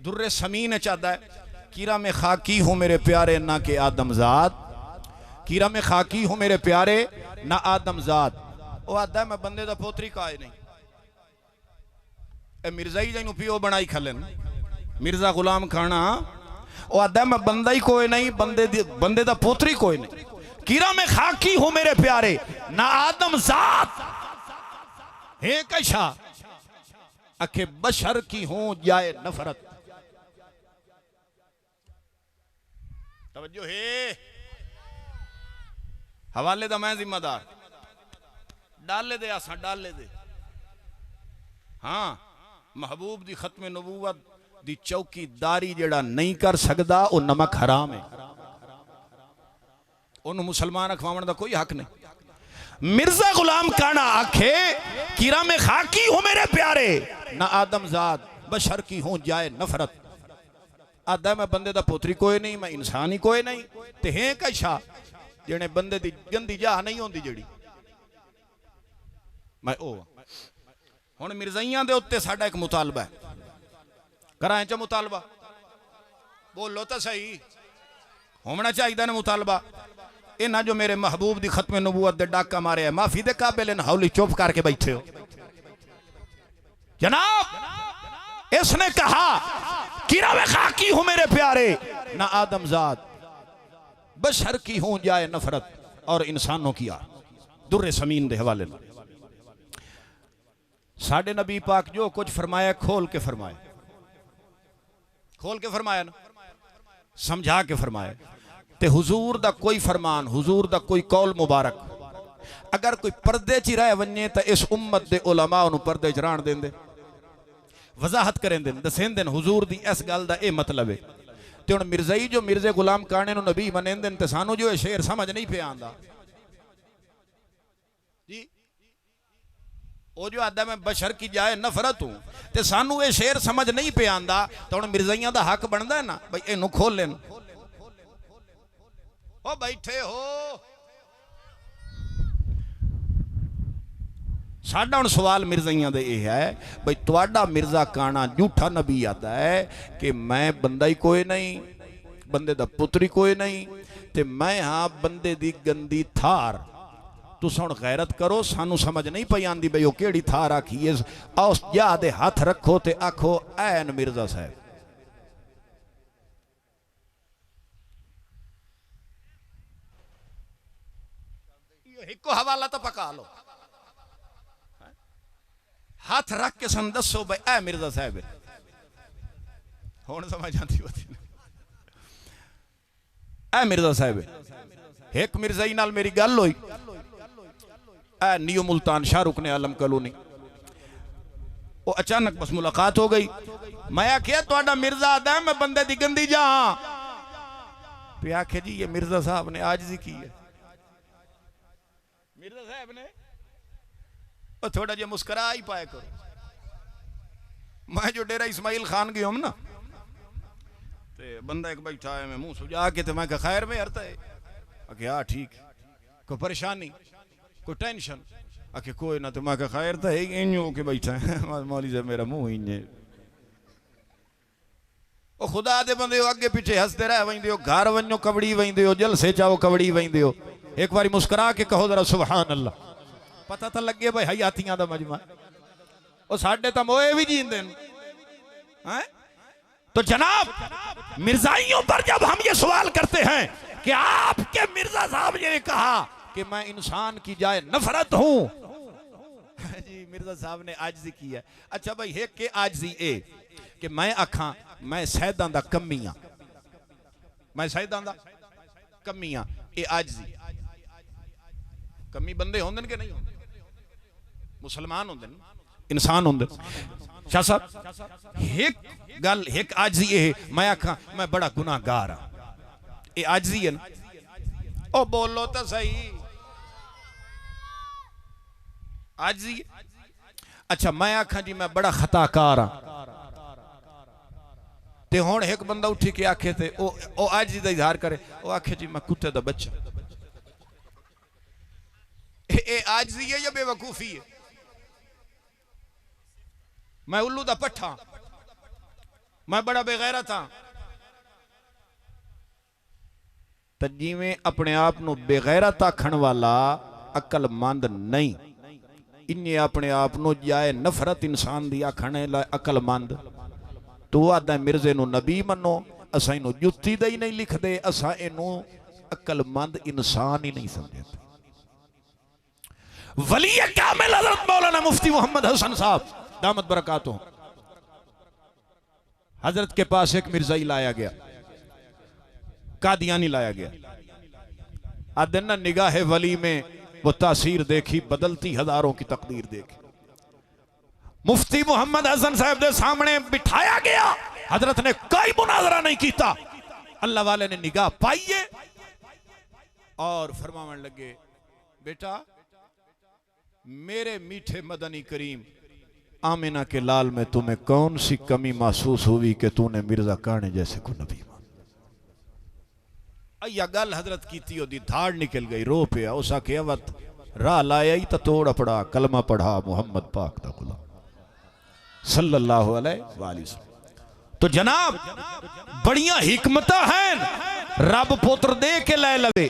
दुर्रे समीन चाहता है कीरा में खाकी हूँ मेरे प्यारे ना के आदमजाद कीरा में खाकी हूँ मेरे प्यारे ना आदमजाद वो आदा मैं बंदे दा पोतरी का नहीं ए मिर्जा ही जैनू पियो बनाई खलन मिर्जा गुलाम खाना वो आदा मैं बंदा ही कोई नहीं बंदे दा पोतरी कोई नहीं कीरा में खाकी हूँ मेरे प्यारे ना आदमजाद हे कैसा अखे बशर की हूँ जाए नफरत तवज्जो है हवाले दा मैं जिम्मेदार डाले दे आसा डाले दे हाँ महबूब दी खत्म नबूवत दी चौकीदारी जेड़ा नहीं कर सकदा वो नमक हराम है उन मुसलमान अखवावन दा कोई हक नहीं मिर्जा गुलाम काना आखे कीरा में खाकी हूं मेरे प्यारे ना आदमजाद बशर की हूं जाए नफरत आदा मैं बंदे दा पुत्र ही कोई नहीं, मैं इंसान ही कोई नहीं, ते है कशा जिहने बंदे दी गंदी जा नहीं होंदी जड़ी मैं ओ हुण मिर्जाइयां दे उत्ते साडा एक मुतालबा है, करां च मुतालबा बोलो तो सही होना चाहिए ना मुतालबा। इन्हें जो मेरे महबूब दी खत्म नबूवत दे डाका मारे है माफी दे काबिल इन हौली चुप करके बैठे हो। जनाब इसने कहा किरावे खाकी हूं मेरे प्यारे ना आदमजाद बशर की हूं जाए नफरत और इंसानों की आ दुर्रे समीन दे हवाले ना साडे नबी पाक जो कुछ फरमाया खोल के फरमाया, खोल के फरमाया ना, समझा के फरमाया। ते हुजूर दा कोई फरमान, हुजूर दा कोई कौल मुबारक अगर कोई पर्दे च रह वने तो इस उम्मत दे उलमा उन्होंने पर्दे च रहन देंदे, वजाहत करें देन, दसेंदे हुजूर दी इस गल दा ए मतलब है। ते हुण मिर्जाई जो मिर्जे गुलाम काने नु नबी मनेंदे ते सानू जो शेर समझ नहीं पे आंदा जी। ओ जो आदा मैं बशर की जाए नफरत हूं ते सानू ये शेर समझ नहीं पे आंदा, तो हुण मिर्जाइयां दा हक बनदा है ना भाई इनू खोल लेन। ओ बैठे हो साडा हुण सवाल मिर्जाइयां दे यह है भाई तुहाडा मिर्जा काना झूठा नबी आता है कि मैं बंदा ही कोई नहीं, बंदे दा पुत्र ही कोई नहीं, ते मैं हाँ बंदे दी गंदी थार। तुस हुण गैरत करो, सानू समझ नहीं पई आंदी भाई वो केड़ी थार आखी है। आओ जा दे हाथ रखो ते आखो ऐन मिर्जा साहब। इको हवाला तो पका लो, हाथ रख के सन दसो भाई ऐ मिर्जा साहब हुण समझ आती होती ऐ मिर्जा साहब। एक मिर्जाई नाल मेरी गल हुई ऐ नियो मुल्तान शाहरुख ने आलम कलोनी, वो अचानक बस मुलाकात हो गई। मैं आखिया तुहाडा मिर्जा आदा मैं बंदे दी गंदी जा पे आखे जी ये मिर्जा साहब ने आज ही की है। मिर्जा साहब ने और थोड़ा जिहा मुस्करा ही पाया करो। मैं जो डेरा इस्माइल खान गया हूं ना ते बंदा एक बैठा है मैं मुंह सुजा के, तो मैं कहा खैर में हरता है आके हाँ ठीक, कोई परेशानी कोई टेंशन आके कोई ना, तो मैं कहा खैर तो है इन के बैठा है मौली साहब मेरा मुंह इन ओ खुदा दे बंदे अगे पीछे हंसते रह वेंदे हो, घर वनो कबड़ी वेंदे हो, जलसे चाहो कबड़ी वेंदे हो, एक बारी मुस्कुरा के कहो जरा सुभान अल्लाह, पता तो लगे भाई हयातियां दा मजमा और साडे तो मोए भी जींदे हैं। तो जनाब मिर्जाइयों पर जब हम ये सवाल करते हैं कि आपके मिर्जा साहब ने कहा कि मैं इंसान की जाए नफरत हूं जी, मिर्जा साहब ने आजिज़ी की है। अच्छा भाई एक के आजिज़ी ए कि मैं आखा मैं सैदां दा कमियां, मैं सैदां दा कमियां, ए आजिज़ी कमी बंदे होंदे कि नहीं होंदे, मुसलमान होंदे इंसान होंदे। शाह साहब एक गल एक आजिज़ी ए मैं आखा मैं बड़ा गुनाहगार हाँ, ये आजिज़ी है ना। ओ बोलो तो सही आजिज़ी। अच्छा मैं आखा जी मैं बड़ा खताकार हाँ, ते हुण एक बंदा उठी के आखे थे ओ आजिज़ी दा इजहार करे, ओ आखे जी मैं कुत्ते दा बच्चा, ए आजिज़ी है या बेवकूफी है? मैं उल्लू दा पट्ठा, मैं बड़ा बेगैरत हाँ। तो जिवें अपने आप को बेगैरत आखण वाला अकलमंद नहीं, इन्हें अपने आप को जाए नफरत इंसान दी आखने ला अकलमंद। तो आदा मिर्जे नु नबी मनो, असा इनू जुत्ती दा ही नहीं लिखते, असा इनू अकलमंद इंसान ही नहीं समझते। वली कामिल हज़रत मौलाना मुफ्ती मोहम्मद हसन साहब दामत बरकातों, हजरत के पास एक मिर्जाई लाया गया, कादियानी लाया गया। आदना निगाह वली में वो तासीर देखी, बदलती हजारों की तकदीर देखी। मुफ्ती मोहम्मद हसन साहब के सामने बिठाया गया, हजरत ने कोई मुनाजरा नहीं किया, अल्लाह वाले ने निगाह पाई और फरमावन लगे बेटा मेरे मीठे मदनी करीम आमिना के लाल में तुम्हें कौन सी कमी महसूस हुई कि तूने मिर्जा काने जैसे को नबी मान। या गल हजरत की थी ओदी धाड़ निकल गई, रो पिया। उस आखे वत राह लाया ही तो तोड़ पड़ा, कलमा पढ़ा मोहम्मद पाक दा गुलाम सल्लल्लाहु अलैहि वसल्लम। तो जनाब बड़िया हिकमता हैं, रब पुत्र दे के लै लवे,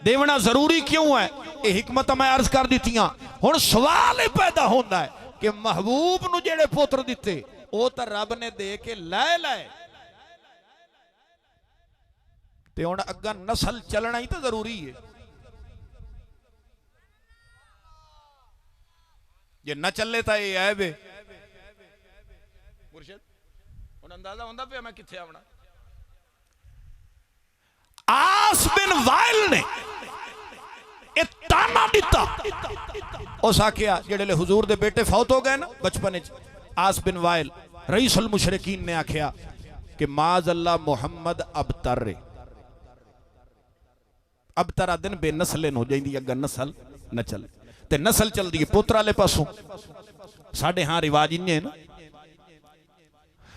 देवना जरूरी क्यों है? ये हिकमत मैं अर्ज कर दी। हुण सवाल ही पैदा होता है कि महबूब नूं जेड़े पुत्र दिते वो तो रब ने दे के लै लै, ते हुण अग्गा नस्ल चलना ही तो जरूरी है। जे न चले तो ये ऐब है। मुर्शिद हुण अंदाजा होंदा पिया मैं कित्थे आवना। आस बिन वाइल ने एक ताना दिता, उस आखिया जेड़े हुजूर दे बेटे फौत हो गए ना बचपन, आस बिन वाइल रईसुल मुशरिकीन ने आखिया कि माज अल्लाह मुहम्मद अब तरा दिन बेनस्लेन हो जाती, अगर नस्ल न चले ते नस्ल चलती है पुत्र वाले पासों। साढ़े हाँ रिवाज इन्ने ना,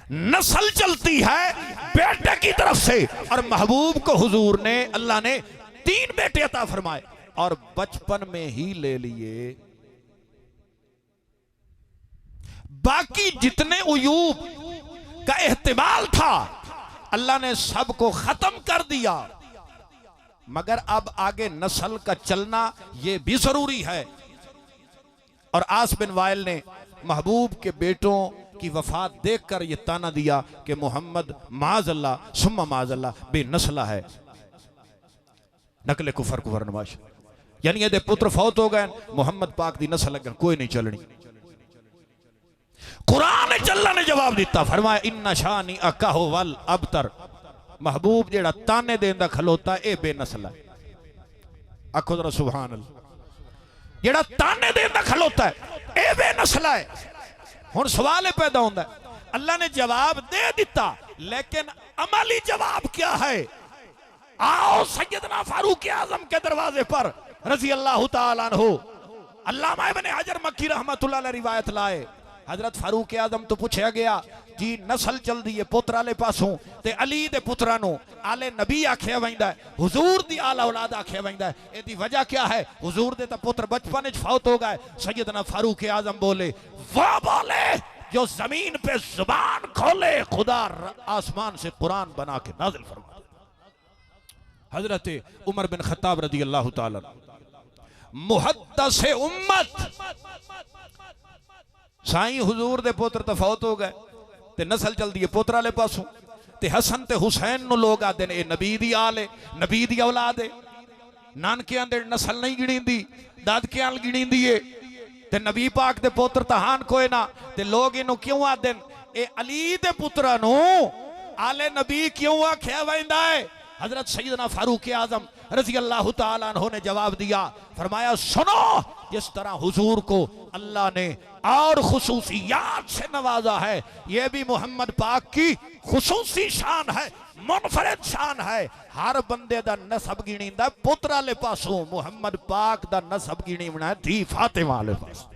नस्ल चलती है बेटे की तरफ से, और महबूब को हुजूर ने अल्लाह ने 3 बेटे अता फरमाए और बचपन में ही ले लिए। बाकी जितने उयूब का एहतिमाल था अल्लाह ने सबको खत्म कर दिया, मगर अब आगे नस्ल का चलना यह भी जरूरी है। और आस बिन वाइल ने महबूब के बेटों की वफात देखकर यह ताना दिया कि मोहम्मद माज़अल्लाह सुम्मा माज़अल्लाह बेनस्ला है, नकले कुफर कुफर नवाश, यानी ये पुत्र फौत हो गए, मोहम्मद पाक दी नस्ल अगर कोई नहीं चलनी। कुरान अल्लाह ने जवाब दिता, फरमाया इन्ना शानी अकाहो वल अबतर, महबूब जेड़ा ताने देंदा खलोता ए बेनस्ला है। आखो जरा सुभान अल्लाह, जेड़ा ताने देंदा खलोता है ए बेनस्ला है। हुण सवाल पैदा होता है, अल्लाह ने जवाब दे दिता, लेकिन अमली जवाब क्या है? आओ सैयदना फारूक आजम के दरवाजे पर रजी अल्लाह तआला अन्हु, अल्लामा इब्न हजर मक्की रहमतुल्लाह अलैह रिवायत लाए, हजरत फारूक आजम तो पूछा गया जी नस्ल चल दी है पुत्र आले पासों ते अली दे पुत्रा नु आले नबी आख्या वैंदा है, हुजूर दी आला औलाद आख्या वैंदा है, एदी वजह क्या है? हुजूर दे तो पुत्र बचपन में फौत हो गए। सैयदना फारूक आजम बोले, वाह बोले जो जमीन पे जुबान खोले खुदा आसमान से कुरान बना के नाजिल फरमा। हजरत उमर बिन खत्ताब रदी अल्लाह तआला मुहद्दिस उम्मत, साईं हुजूर दे पुत्र तो फौत हो गए ते नस्ल चलती है पुत्र वाले पासों, ते हसन ते हुसैन नु लोग आते हैं नबी दी आल है, नबी दी औलाद है। नानकियां दे नस्ल नहीं गिणींदी, दादकियां गिणींदी है, ते नबी पाक दे पुत्र तहान कोई ना, ते लोग इनू क्यों आते हैं ए अली दे पुत्रा नु आले नबी क्यों आख्या वैंदा है? हजरत सैयदना फारूक आजम रजी अल्लाह तआला अन्हु ने जवाब दिया, फरमाया सुनो, जिस तरह हुजूर को अल्लाह ने और खुसूसियात से नवाजा है, यह भी मोहम्मद पाक की खुसूसी शान है, मुनफरिद शान है। हर बंदे दा नसब गिणींदा पुत्र वाले पासों, मोहम्मद पाक दा नसब गिणींदा धी फातिमा वाले पासों।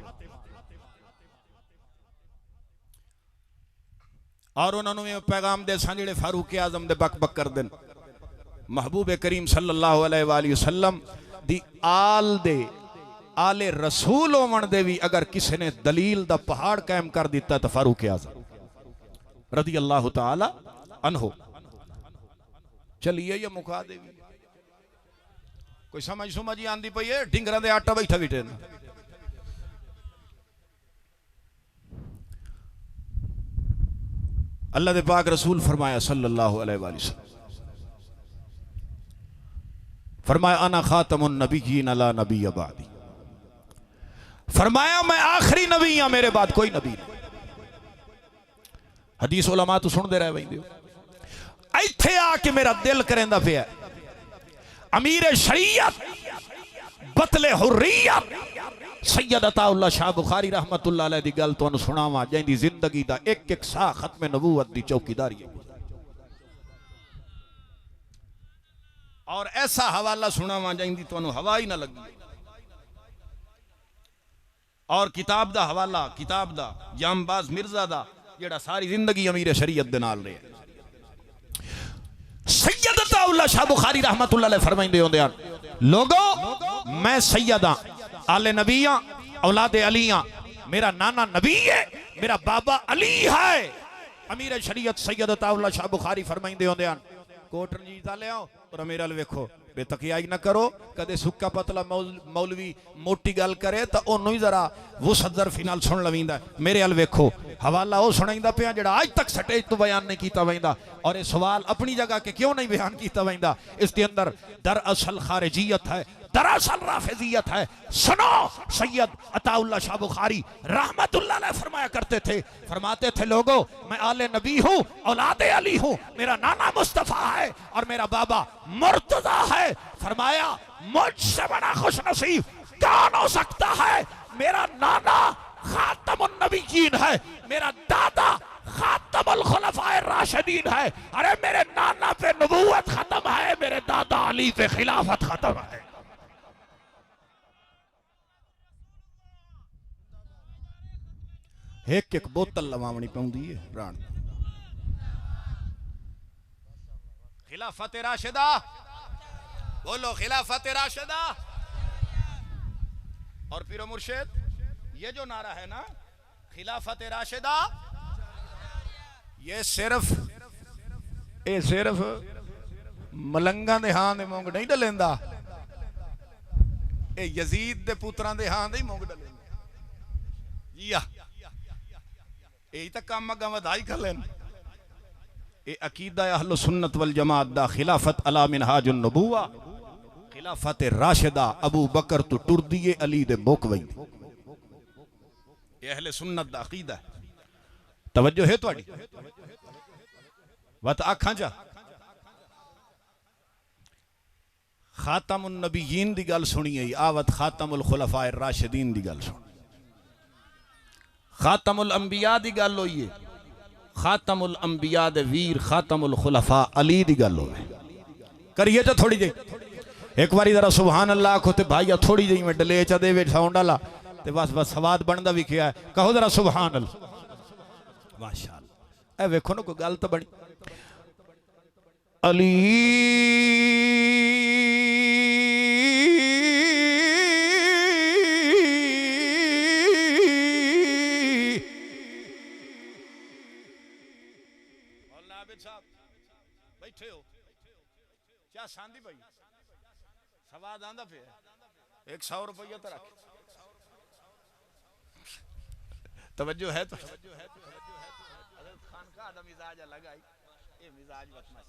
और उन्होंने पैगाम दे सन जेड़े फारूक आजम दे बक बक कर देन, महबूब करीम सल्लल्लाहु अलैहि वसल्लम दी आल दे आले रसूल होवन दे भी अगर किसी ने दलील दा पहाड़ कायम कर दिता तो फारूक आजम रदी अल्लाह तआला अन्हु। चलिए ये मुका देवी कोई समझ सुमझ ही आंदी पई है, ढिंगरा दे आटा बैठा बिठे अल्लाह दे पाक रसूल फरमाया सल्लल्लाहु अलैहि वसल्लम, फरमाया अना खातमुन नबिय्यीन ला नबिय्य बादी, फरमाया मैं आखिरी नबी हां, मेरे बाद कोई नबी नहीं। हदीस उलमा तो सुनते रह वही, इत्थे आके मेरा दिल करेंदा पिया अमीर शरीयत बतले हुर्रियत सैयद अताउल्लाह शाह बुखारी रहमतुल्लाह अलैह दी गल तुहानू सुनावा, जिंदी जिंदगी दा एक एक साह खत्म नबूवत दी चौकीदारी है। और ऐसा हवाला सुनावा जिंदी तुहानू हवा ही ना लगी। और किताब दा हवाला किताब दा जामबाज मिर्जा दा जेड़ा सारी जिंदगी अमीर शरीयत दे नाल रहे सैयद अताउल्लाह शाह बुखारी रहमतुल्लाह अलैह फरमाइंदे होंदे हन लोगो मैं सैयद हां आले नबी हां औलाद अली हां मेरा नाना नबी है मेरा बाबा अली है अमीर शरीयत सैयद अताउल्लाह शाह बुखारी फरमाइंदे होंदे हन कोट रंजीत ले आओ और मेरे अल वेखो बेतकियाई ना करो कदे सुक्का पतला मौलवी मोटी गल करे तो ओनू ही जरा वुसअत ज़र्फ़ी नाल सुन लवींदा मेरे अल वेखो हवाला वो सुनाइंदा पिया जेड़ा आज तक स्टेज तो बयान नहीं कीता वैंदा और ये सवाल अपनी जगह के क्यों नहीं बयान कीता वैंदा इसके अंदर दरअसल खारिजियत है दरअसल राफिजियत है। सुनो सैयद अताउल्लाह शाह बुखारी रहमतुल्लाह अलैह फरमाया करते थे फरमाते थे लोगों मैं आले नबी हूँ औलाद अली हूँ मेरा नाना मुस्तफ़ा है और मेरा बाबा मुर्तज़ा है फरमाया मुझसे बड़ा खुश नसीब कौन हो सकता है मेरा नाना खातमुन नबीयीन है मेरा दादा खातमुल खुलफाए राशिदीन है अरे मेरे नाना पे नबूवत खत्म है मेरे दादा अली पे खिलाफत खत्म है। एक एक बोतल लवावनी पौंदी है प्राण खिलाफत राशिदा बोलो खिलाफत राशिदा और पीरो मुर्शिद ये जो नारा है ना खिलाफत राशिदा ये सिर्फ मलंगा दे हां दे मोंग नहीं डलेंदा ए यजीद दे पुत्रां दे हां दे मोंग डलेंदा जी आ यही तक काम अगा वधाई कर लेन ए अकीदा अहल सुन्नत वल जमात दा खिलाफत अला मिनहाजुन नबुवा खिलाफत राशिदा अबू बकर तो टुर दिए अली दे मुक वई ये अहले सुन्नत दा अकीदा है तवज्जो है तुहाडी वत आखां जा खातमुन नबीयीन दी गल सुनिए आवत खातमुल खुलफाए राशिदीन दी गल सुन खातमुल अंबिया दी गल होई है खातमुल अंबिया दे वीर खातमुल खुलफा अली दी गल होवे करिए तो थोड़ी जी एक बारी जरा सुभान अल्लाह को ते भाईया थोड़ी जी में डले चा दे साउंड वाला ते बस बस सवाद बनदा भी क्या है कहो जरा सुभान अल्लाह माशाअल्लाह ए वेखो ना कोई गल तो बनी अली बैठे हो क्या शांति भाई सवाद आंदा पे 100 रुपया तो रख तवज्जो है तो खानका दा मिजाज अलग आई ये मिजाज बतना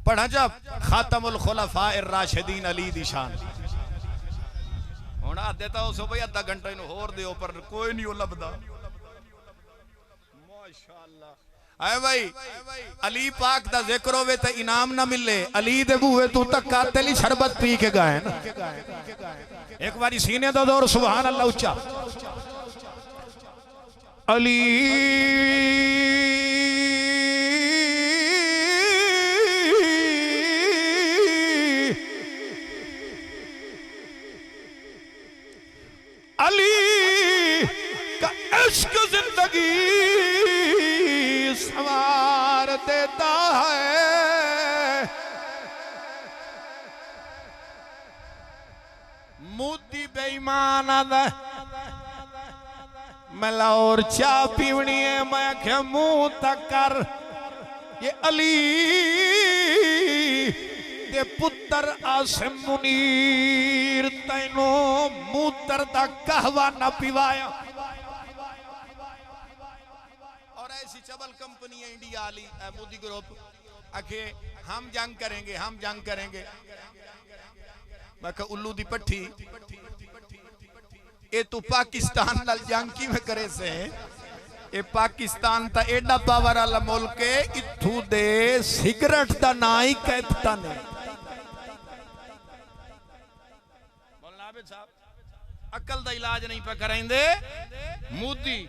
पढ़ा जा खातमुल खुलफा राशिदीन अली दी शान हुण देता उस भाई आधा घंटा इनु होर दियो पर कोई नहीं लभदा माशाअल्लाह आए भाई अली पाक दा जिक्र होवे ते इनाम ना मिले अली दे बूहे तू तक कातली शरबत पी के गए ना एक बारी सीने दा दौर सुभान अल्लाह उच्चा अली अली का इश्क जिंदगी सवार देता है मोदी बेईमान मला और चाह पीवनी है मैं क्या मुंह तक कर ये अली दे पुत्र आसिम मुनीर तैनो मूत्र दा कहवा न पिवाया और ऐसी चबल कंपनी है इंडिया वाली मोदी ग्रुप आखे हम जंग करेंगे मैं कहा उल्लू दी पट्टी ये तो पाकिस्तान नाल जंग की में करे से ये पाकिस्तान ता एडा पावर वाला मुल्क है इथू दे सिगरेट दा ना ही कहता ने बोलना बे साहब अकल दा इलाज नहीं पे करेंदे मोदी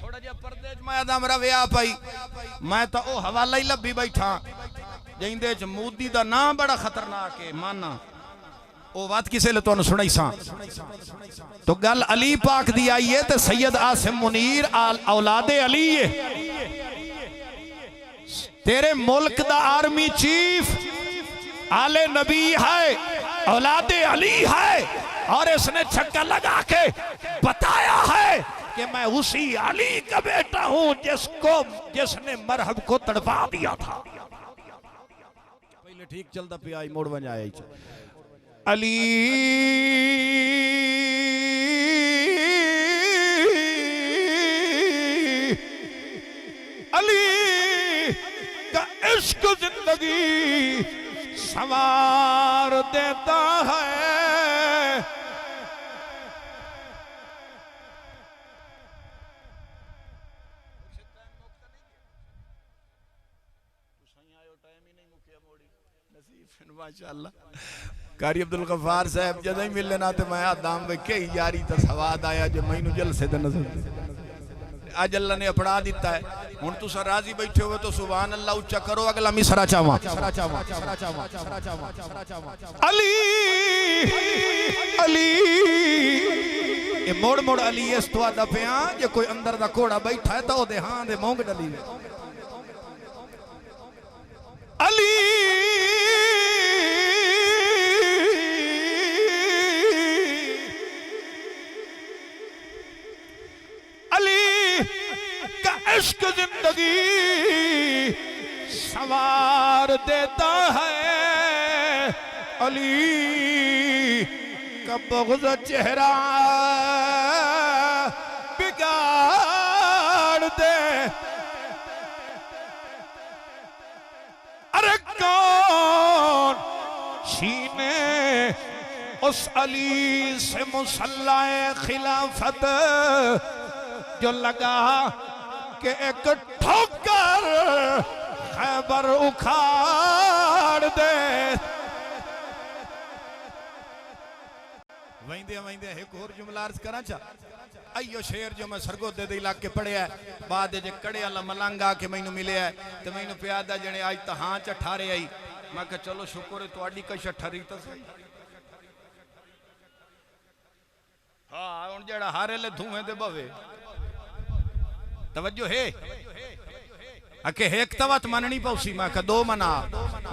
थोड़ा जिहा परदे च मैं आदा मेरा विआह पाई मैं तो ओ हवाला ही लभी बैठा जिंदे च मोदी दा नाम बड़ा खतरनाक है माना वो बात किसे ले तुहानू सुनाई सा तो गल अली पाक दी आई है तो सैयद आसिम मुनीर औलादे अली है तेरे मुल्क दा आर्मी चीफ आले नबी है औलादे अली है और इसने छक्का लगा के बताया है कि मैं उसी अली का बेटा हूं जिसने मरहब को तड़पा दिया था। पहले ठीक चलता पे आई मोड़ बन आया अली अली का इश्क जिंदगी संवार देता है। माशाअल्लाह कारी अब्दुल गफ्फार साहब जद ही मिलने ना तो मैं दाम वे के यारी तो सवाद आया जो मैनू जलसे ते नजर आज अल्लाह ने अपना दिता है हुन तुसा राजी बैठे हो तो सुभान अल्लाह उच्चा करो अगला मिसरा चावा अली अली ये मोड़ मोड़ अली इस तो आदा पिया जे कोई अंदर दा घोड़ा बैठा है तो ओदे हां दे मोंग डली अली इश्क जिंदगी संवार देता है। अली का बुग़्ज़ चेहरा बिगाड़ दे। अरे कौन छीने उस अली से मुसल्लाए खिलाफत जो लगा के एक ठोकर खैबर उखाड़ दे। वहींदे वहींदे एक और जुमला अर्ज करा चा अयो शेर जो मैं सरगोदे दे इलाके पढ़िया बाद जे कड़े वाला मलंग आके मैनू मिले है तो मैनू प्यादा जने आज तो हाँ च ठारे आई मैं कहा चलो शुक्र है तुहाडी कश ठरी तो सही। हाँ हुण जेड़ा हारे ले धुएं दे बवे तवज्जो है अके एक तवत मननी पौसी मैं कहा दो मना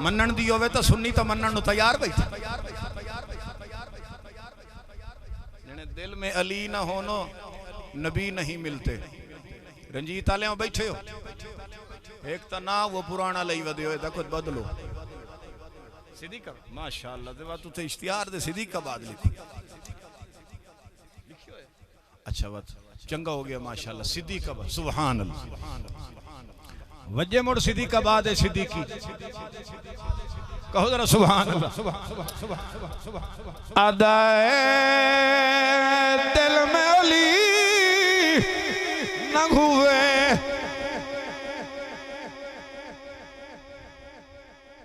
मनन दी होवे तो सुन्नी तो मनन नु तैयार बैठा जने दिल में अली ना होनो नबी नहीं मिलते। रंजीत आले बैठे हो एक तो ना वो पुराना लई वदे हो ता खुद बदलो सीधी का माशाअल्लाह दे बात उते इश्तिहार दे सीधी का बाद लिखो अच्छा बात चंगा हो गया माशाअल्लाह सिद्दीक का बाद सुभान अल्लाह वजह मोड़ सिद्दीक का बाद है सिद्दीकी कहो जरा सुभान अल्लाह अदाए दिल में अली न हुए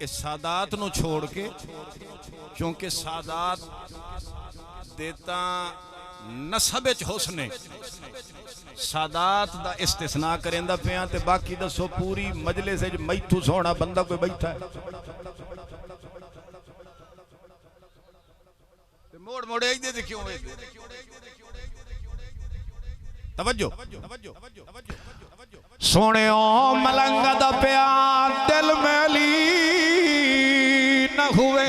इस सादात नु छोड़ के क्योंकि सादात देता नसब हुस्ने सादात दा इस्तिस्ना करेंदा पिया ते बाकी दसो पूरी मजलिस च मैथू सोना बंदा कोई बैठा है ते मोड़ मोड़ इधर दे क्यों तवज्जो सोनियो मलंग दा पिया दिल में अली न हुए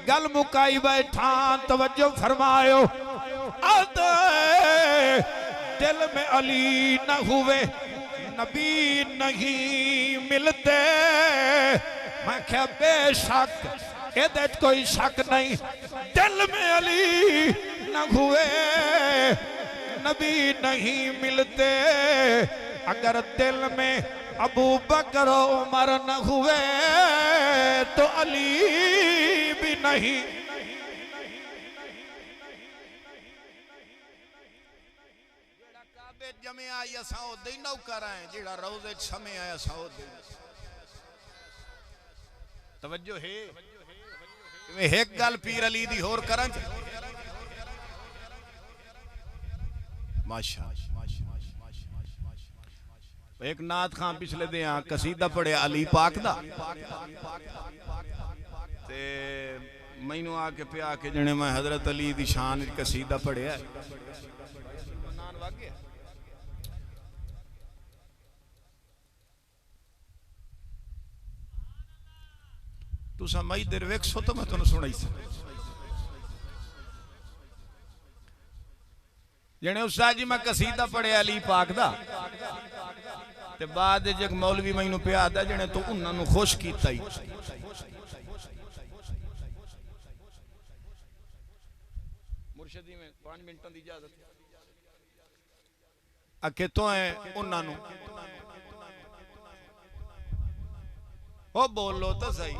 गल मुकाई बैठा तवज्जो फरमायो दिल में अली न हुए नबी नहीं मिलते। मैं क्या बेशक ये कोई शक नहीं दिल में अली न हुए नबी नहीं मिलते। अगर दिल में अबू बकर उमर न हुए तो अली भी नहीं। जमे आया साओ दे नौकर आए जेड़ा रोजे समय आया साओ दे तवज्जो है वे एक गल पीर अली दी होर करा माशाअल्लाह एक नात खां पिछले दे कसीदा पढ़े अली पाक दा ते मैनू आके पे आके जने मैं हजरत अली दी शान कसीदा पढ़िया तुसा मई देर वेखो तो मैं तुहानू सुनाई जने उस्ताद जी मैं कसीदा पढ़िया अली पाक दा ते बाद जग मौलवी मैनू पिया दा जने तू उन्हां नू खुश कीता ही मुर्शदी में 5 मिनटों की इजाजत अके तो है उन्हां नू ओ बोलो तो सही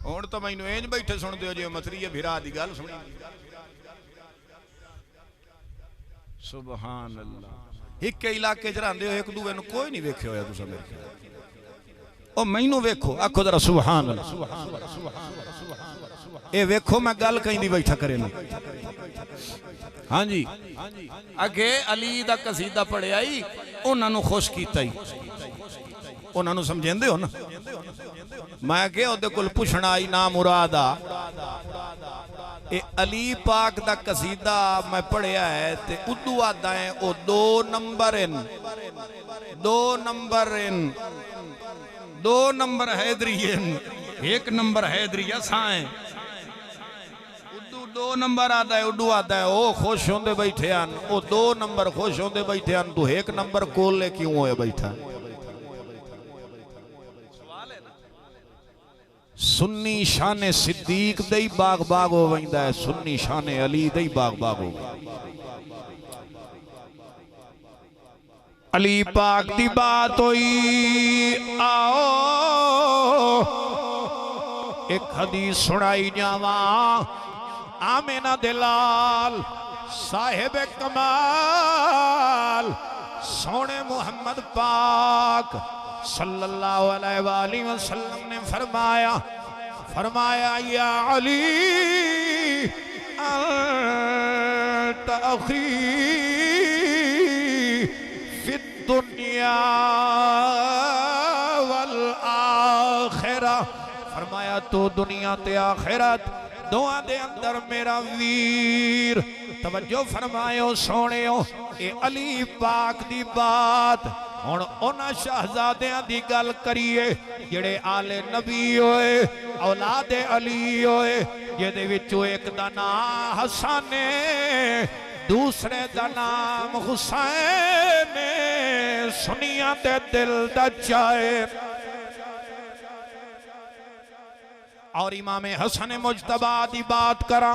हुण तो मैनू इंज बैठे सुन दियो जे मतरी है भिरा दी गल सुनी सुभान अल्लाह एक इलाके च रहंदे हो एक दूए नू कोई नहीं वेखे होया तुसा मेरे ख्याल ओ मैनू वेखो आखो जरा सुभान अल्लाह ए वेखो मैं गल कहीं बैठा करे ना हाँ जी अगे अली दा कसीदा पढ़िया ही उन्हां नू खुश कीता ही उन्हां नू समझेंदे हो ना मैं क्या ओदे कोल पुछना आई ना मुरादा ए अली पाक दा कसीदा मैं पढ़िया है ते उर्दू आदा है ओ 2 नंबर इन 2 नंबर हैदरी इन 1 नंबर हैदरी असां उर्दू 2 नंबर आदा है उर्दू आदा है ओ खुश होंदे बैठे हन ओ 2 नंबर खुश होंदे बैठे हन तू 1 नंबर कोल ले क्यों होए बैठा सुन्नी शाने सिद्दीक दे ही बाग बाग हो वंदा है सुन्नी शाने अली दे ही बाग बाग हो अली पाक दी बात होई आओ एक हदीस सुनाई जावा आमिना दिलाल साहिब कमाल सोने मुहम्मद पाक सल्लल्लाहु अलैहि वसल्लम ने फरमाया या अली अंत अखी फिद दुनिया वल आखिरा फरमाया तो दुनिया ते आखिरत दोआं दे अंदर मेरा वीर तवज्जो फरमायो सोनियो ए अली पाक दी बात हुण उन्हां शहजादियां दी गल करिए जेड़े आले नबी होए औलादे अली होए जेदे विचों एक दा नाम हसन दूसरे दा नाम हुसैन सुनिया ते दिल दा चाहे और इमाम हसन मुजतबा दी बात करा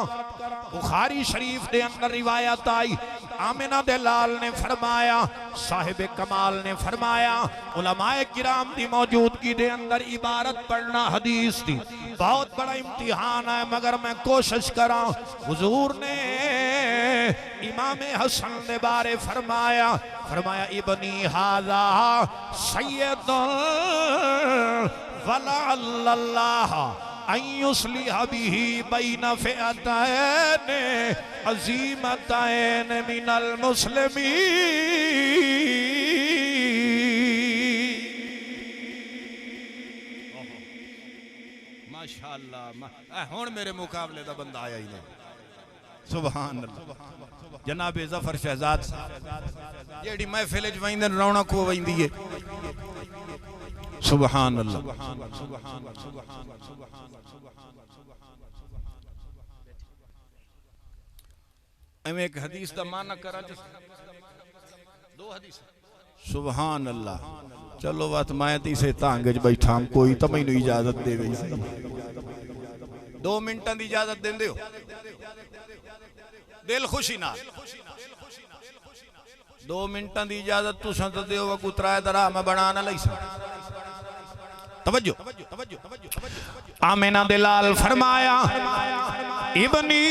बुखारी शरीफ दे अंदर रिवायत आई आमिना दे लाल ने फरमाया साहिब कमाल ने फरमाया उलमाए किराम दी मौजूदगी दे अंदर इबारत पढ़ना हदीस दी बहुत बड़ा इम्तिहान है मगर मैं कोशिश करा हुजूर ने इमाम हसन दे बारे फरमाया इबनी हाजा सैयदुल वला अल्लाह अयुस्लिह बिही बैन फिअतैन अज़ीमतैन मिनल मुस्लिमीन माशाअल्लाह हुण मेरे मुकाबले दा बंदा आया ही नहीं सुभान अल्लाह जनाब जफर शहजाद जेड़ी महफिल च वंदे रौनक हो वंदी है सुभान अल्लाह एवं एक हदीस दा माना करा 2 हदीस सुभान अल्लाह चलो बात मैं तीसरे तांग च बैठा कोई तो मैनू इजाजत दे 2 मिनटां दी इजाजत देंदे हो दिल खुशी ना 2 मिनटां दी इजाजत तुसां तो दिओ वकू 3 दरा मैं बना ना लई सा तवज्जो आमिना दिलाल फरमाया इबनी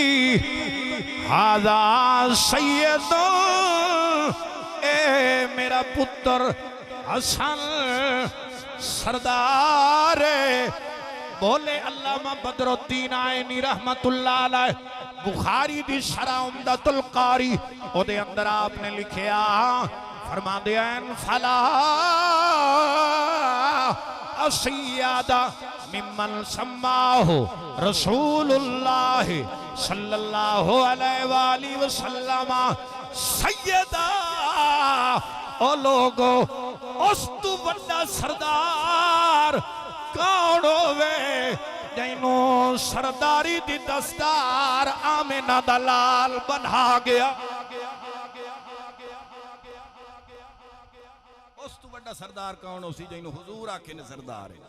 हाजा सैयद ए मेरा पुत्र हसन सरदार बोले अल्लामा बदरुद्दीन आयनी रहमतुल्लाह अलैह बुखारी दी शरह उम्दतुल कारी ओदे अंदर आपने लिखिया फरमांदे हैं फला असियादा मिम्मन सम्माहु रसूलुल्लाह सल्लल्लाहु अलैहि वसल्लम सैयदा। ओ लोगो उस तू बड़ा सरदार कौन होवे जैनू सरदारी दी दस्तार आमिना दा लाल बना गया। उस तू बड़ा सरदार कौन हो सी जैनू हुजूर आखे ने सरदार है।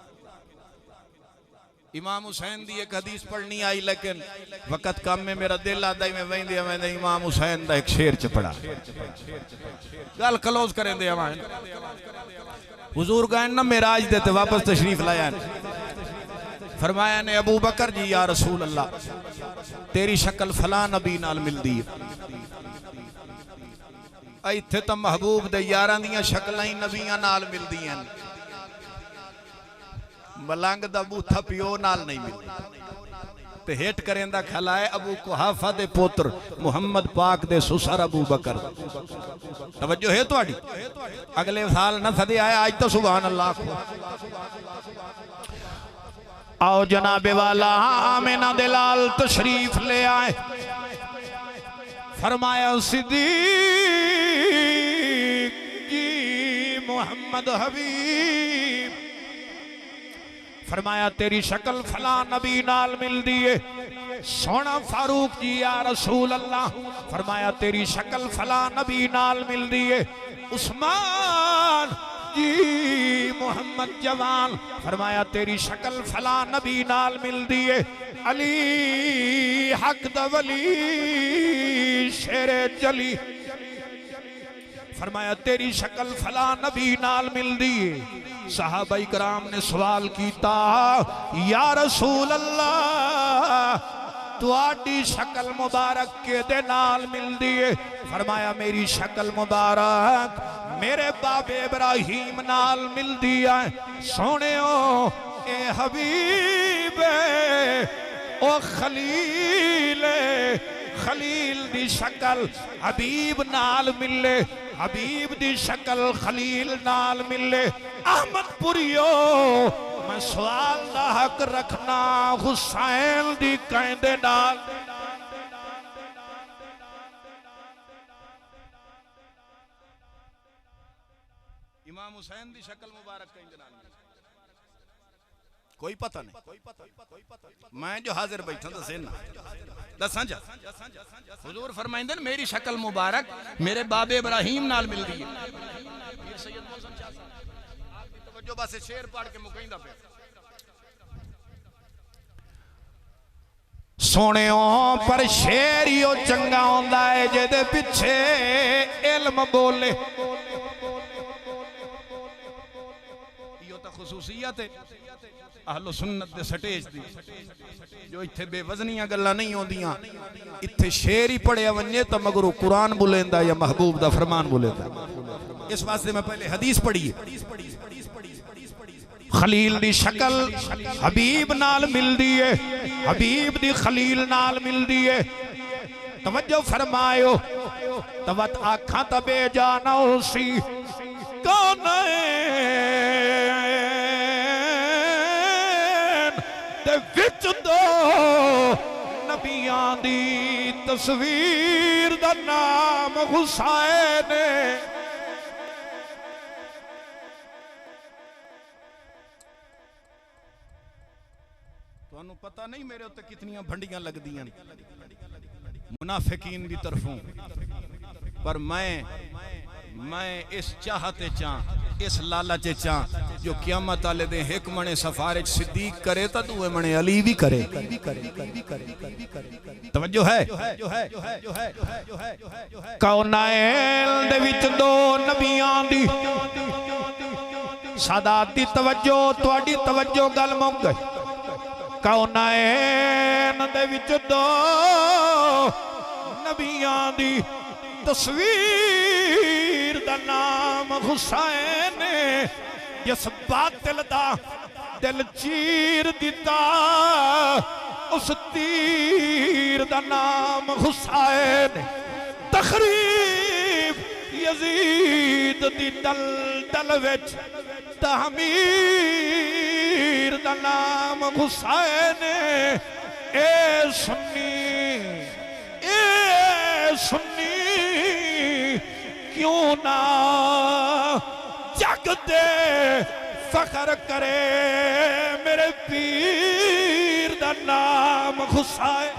इमाम हुसैन दी एक हदीस पढ़नी आई लेकिन वक़्त कम में मेरा दिल आता ही मैं वहींदे मैं इमाम हुसैन दा एक शेर च पढ़ा गल क्लोज करें दे। हुजूर गए ना मेराज दे ते वापस तशरीफ लाया, फरमाया ने अबू बकर जी या रसूल अल्लाह तेरी शक्ल फला नबी नाल मिलदी है। इत्थे तो महबूब दे यारां दियां शक्लां ही नबियां नाल मिलदियां, मलंग दा बूथा पिओ नाल नहीं मिलदी। ते हेट करेंदा खलाए अबू कुहाफा दे पुत्र मुहम्मद पाक दे सुसर अबू बकर। तवज्जो है तुहाडी? अगले साल न सदे आया, आज तो सुभान अल्लाह। आओ जनाबे वाला आमिना दे लाल तशरीफ ले आए। फरमाया सिद्दीक जी मोहम्मद हबीब, फरमाया तेरी शक्ल फला नबी नाल मिलदी है। सोना फारूक जी या रसूल अल्लाह, फरमाया तेरी शक्ल फला नबी नाल मिलदी है। उस्मान जी मोहम्मद जवान, फरमाया तेरी शक्ल फला नबी नाल मिलदी है। अली हक दा वली शेरे जली, फरमाया तेरी शक्ल फला नबी नाल मिलदी है। सहाबाई कराम ने सवाल किया या रसूल अल्लाह तुहाडी शक्ल मुबारक के दे नाल मिलदी है। फरमाया मेरी शक्ल मुबारक मेरे बाबे इब्राहिम नाल मिलदी है। सोनियो ए हबीब ओ खलील, खलील दी शक्ल हबीब नाल मिले, हबीब दी शक्ल खलील नाल मिले। अहमद पुरियो मैं सवाल दा हक रखना हुसैन दी कहंदे नाल। इमाम हुसैन दी शक्ल मुबारक कहंदे नाल कोई पता नहीं। मैं जो हाजिर बैठा दसे ना दसा जा। हुजूर फरमाइंदे ने मेरी शक्ल मुबारक मेरे बाबे इब्राहिम नाल मिलदी है। पीर सैयद मौसम शाह साहब आपकी तवज्जो बस शेर पढ़ के मुकैंदा पे। सोनियो पर शेर ही ओ चंगा होंदा है जेदे पिछे इल्म बोले। यो तो खुसूसियत है अहलो सुन्नत दे स्टेज दी, जो इत्थे बेवजनियां गल्लां नहीं होंदियां। इत्थे शेर ही पढ़िया वन्ने तो मगरू कुरान बुलेंदा या महबूब दा फरमान बुलेंदा। इस वास्ते मैं पहले हदीस पढ़ी है। खलील दी शक्ल हबीब नाल मिलदी है, हबीब दी खलील नाल मिलदी है। तवज्जो फरमायो तवत आखां तबे जाना सी कौन विच दो नबियां दी तस्वीर दा नाम हुसैन। तुहानू पता नहीं मेरे उत्ते कितनियां भंडियां लगदियां मुनाफिकीन दी तरफों, पर मैं इस चाहते चा इस लालच चा जो क़यामत वाले दे एक मने सफारिश सिद्दीक करे तो दूए मने अली भी करे। तवज्जो है? कौनाइन दे विच दो नबियां दी सादात दी तवज्जो तुहाडी तवज्जो गल मुक गई। कौनाइन दे विच दो नबियां दी तस्वीर दा नाम हुसैन। जिस बातिल दा दिल चीर दिता उस तीर दा नाम हुसैन। तखरीब यजीद दी दल दल विच तहमीर दा नाम हुसैन ए सुन्नी क्यों ना जग दे फखर करे मेरे पीर दा नाम हुसैन।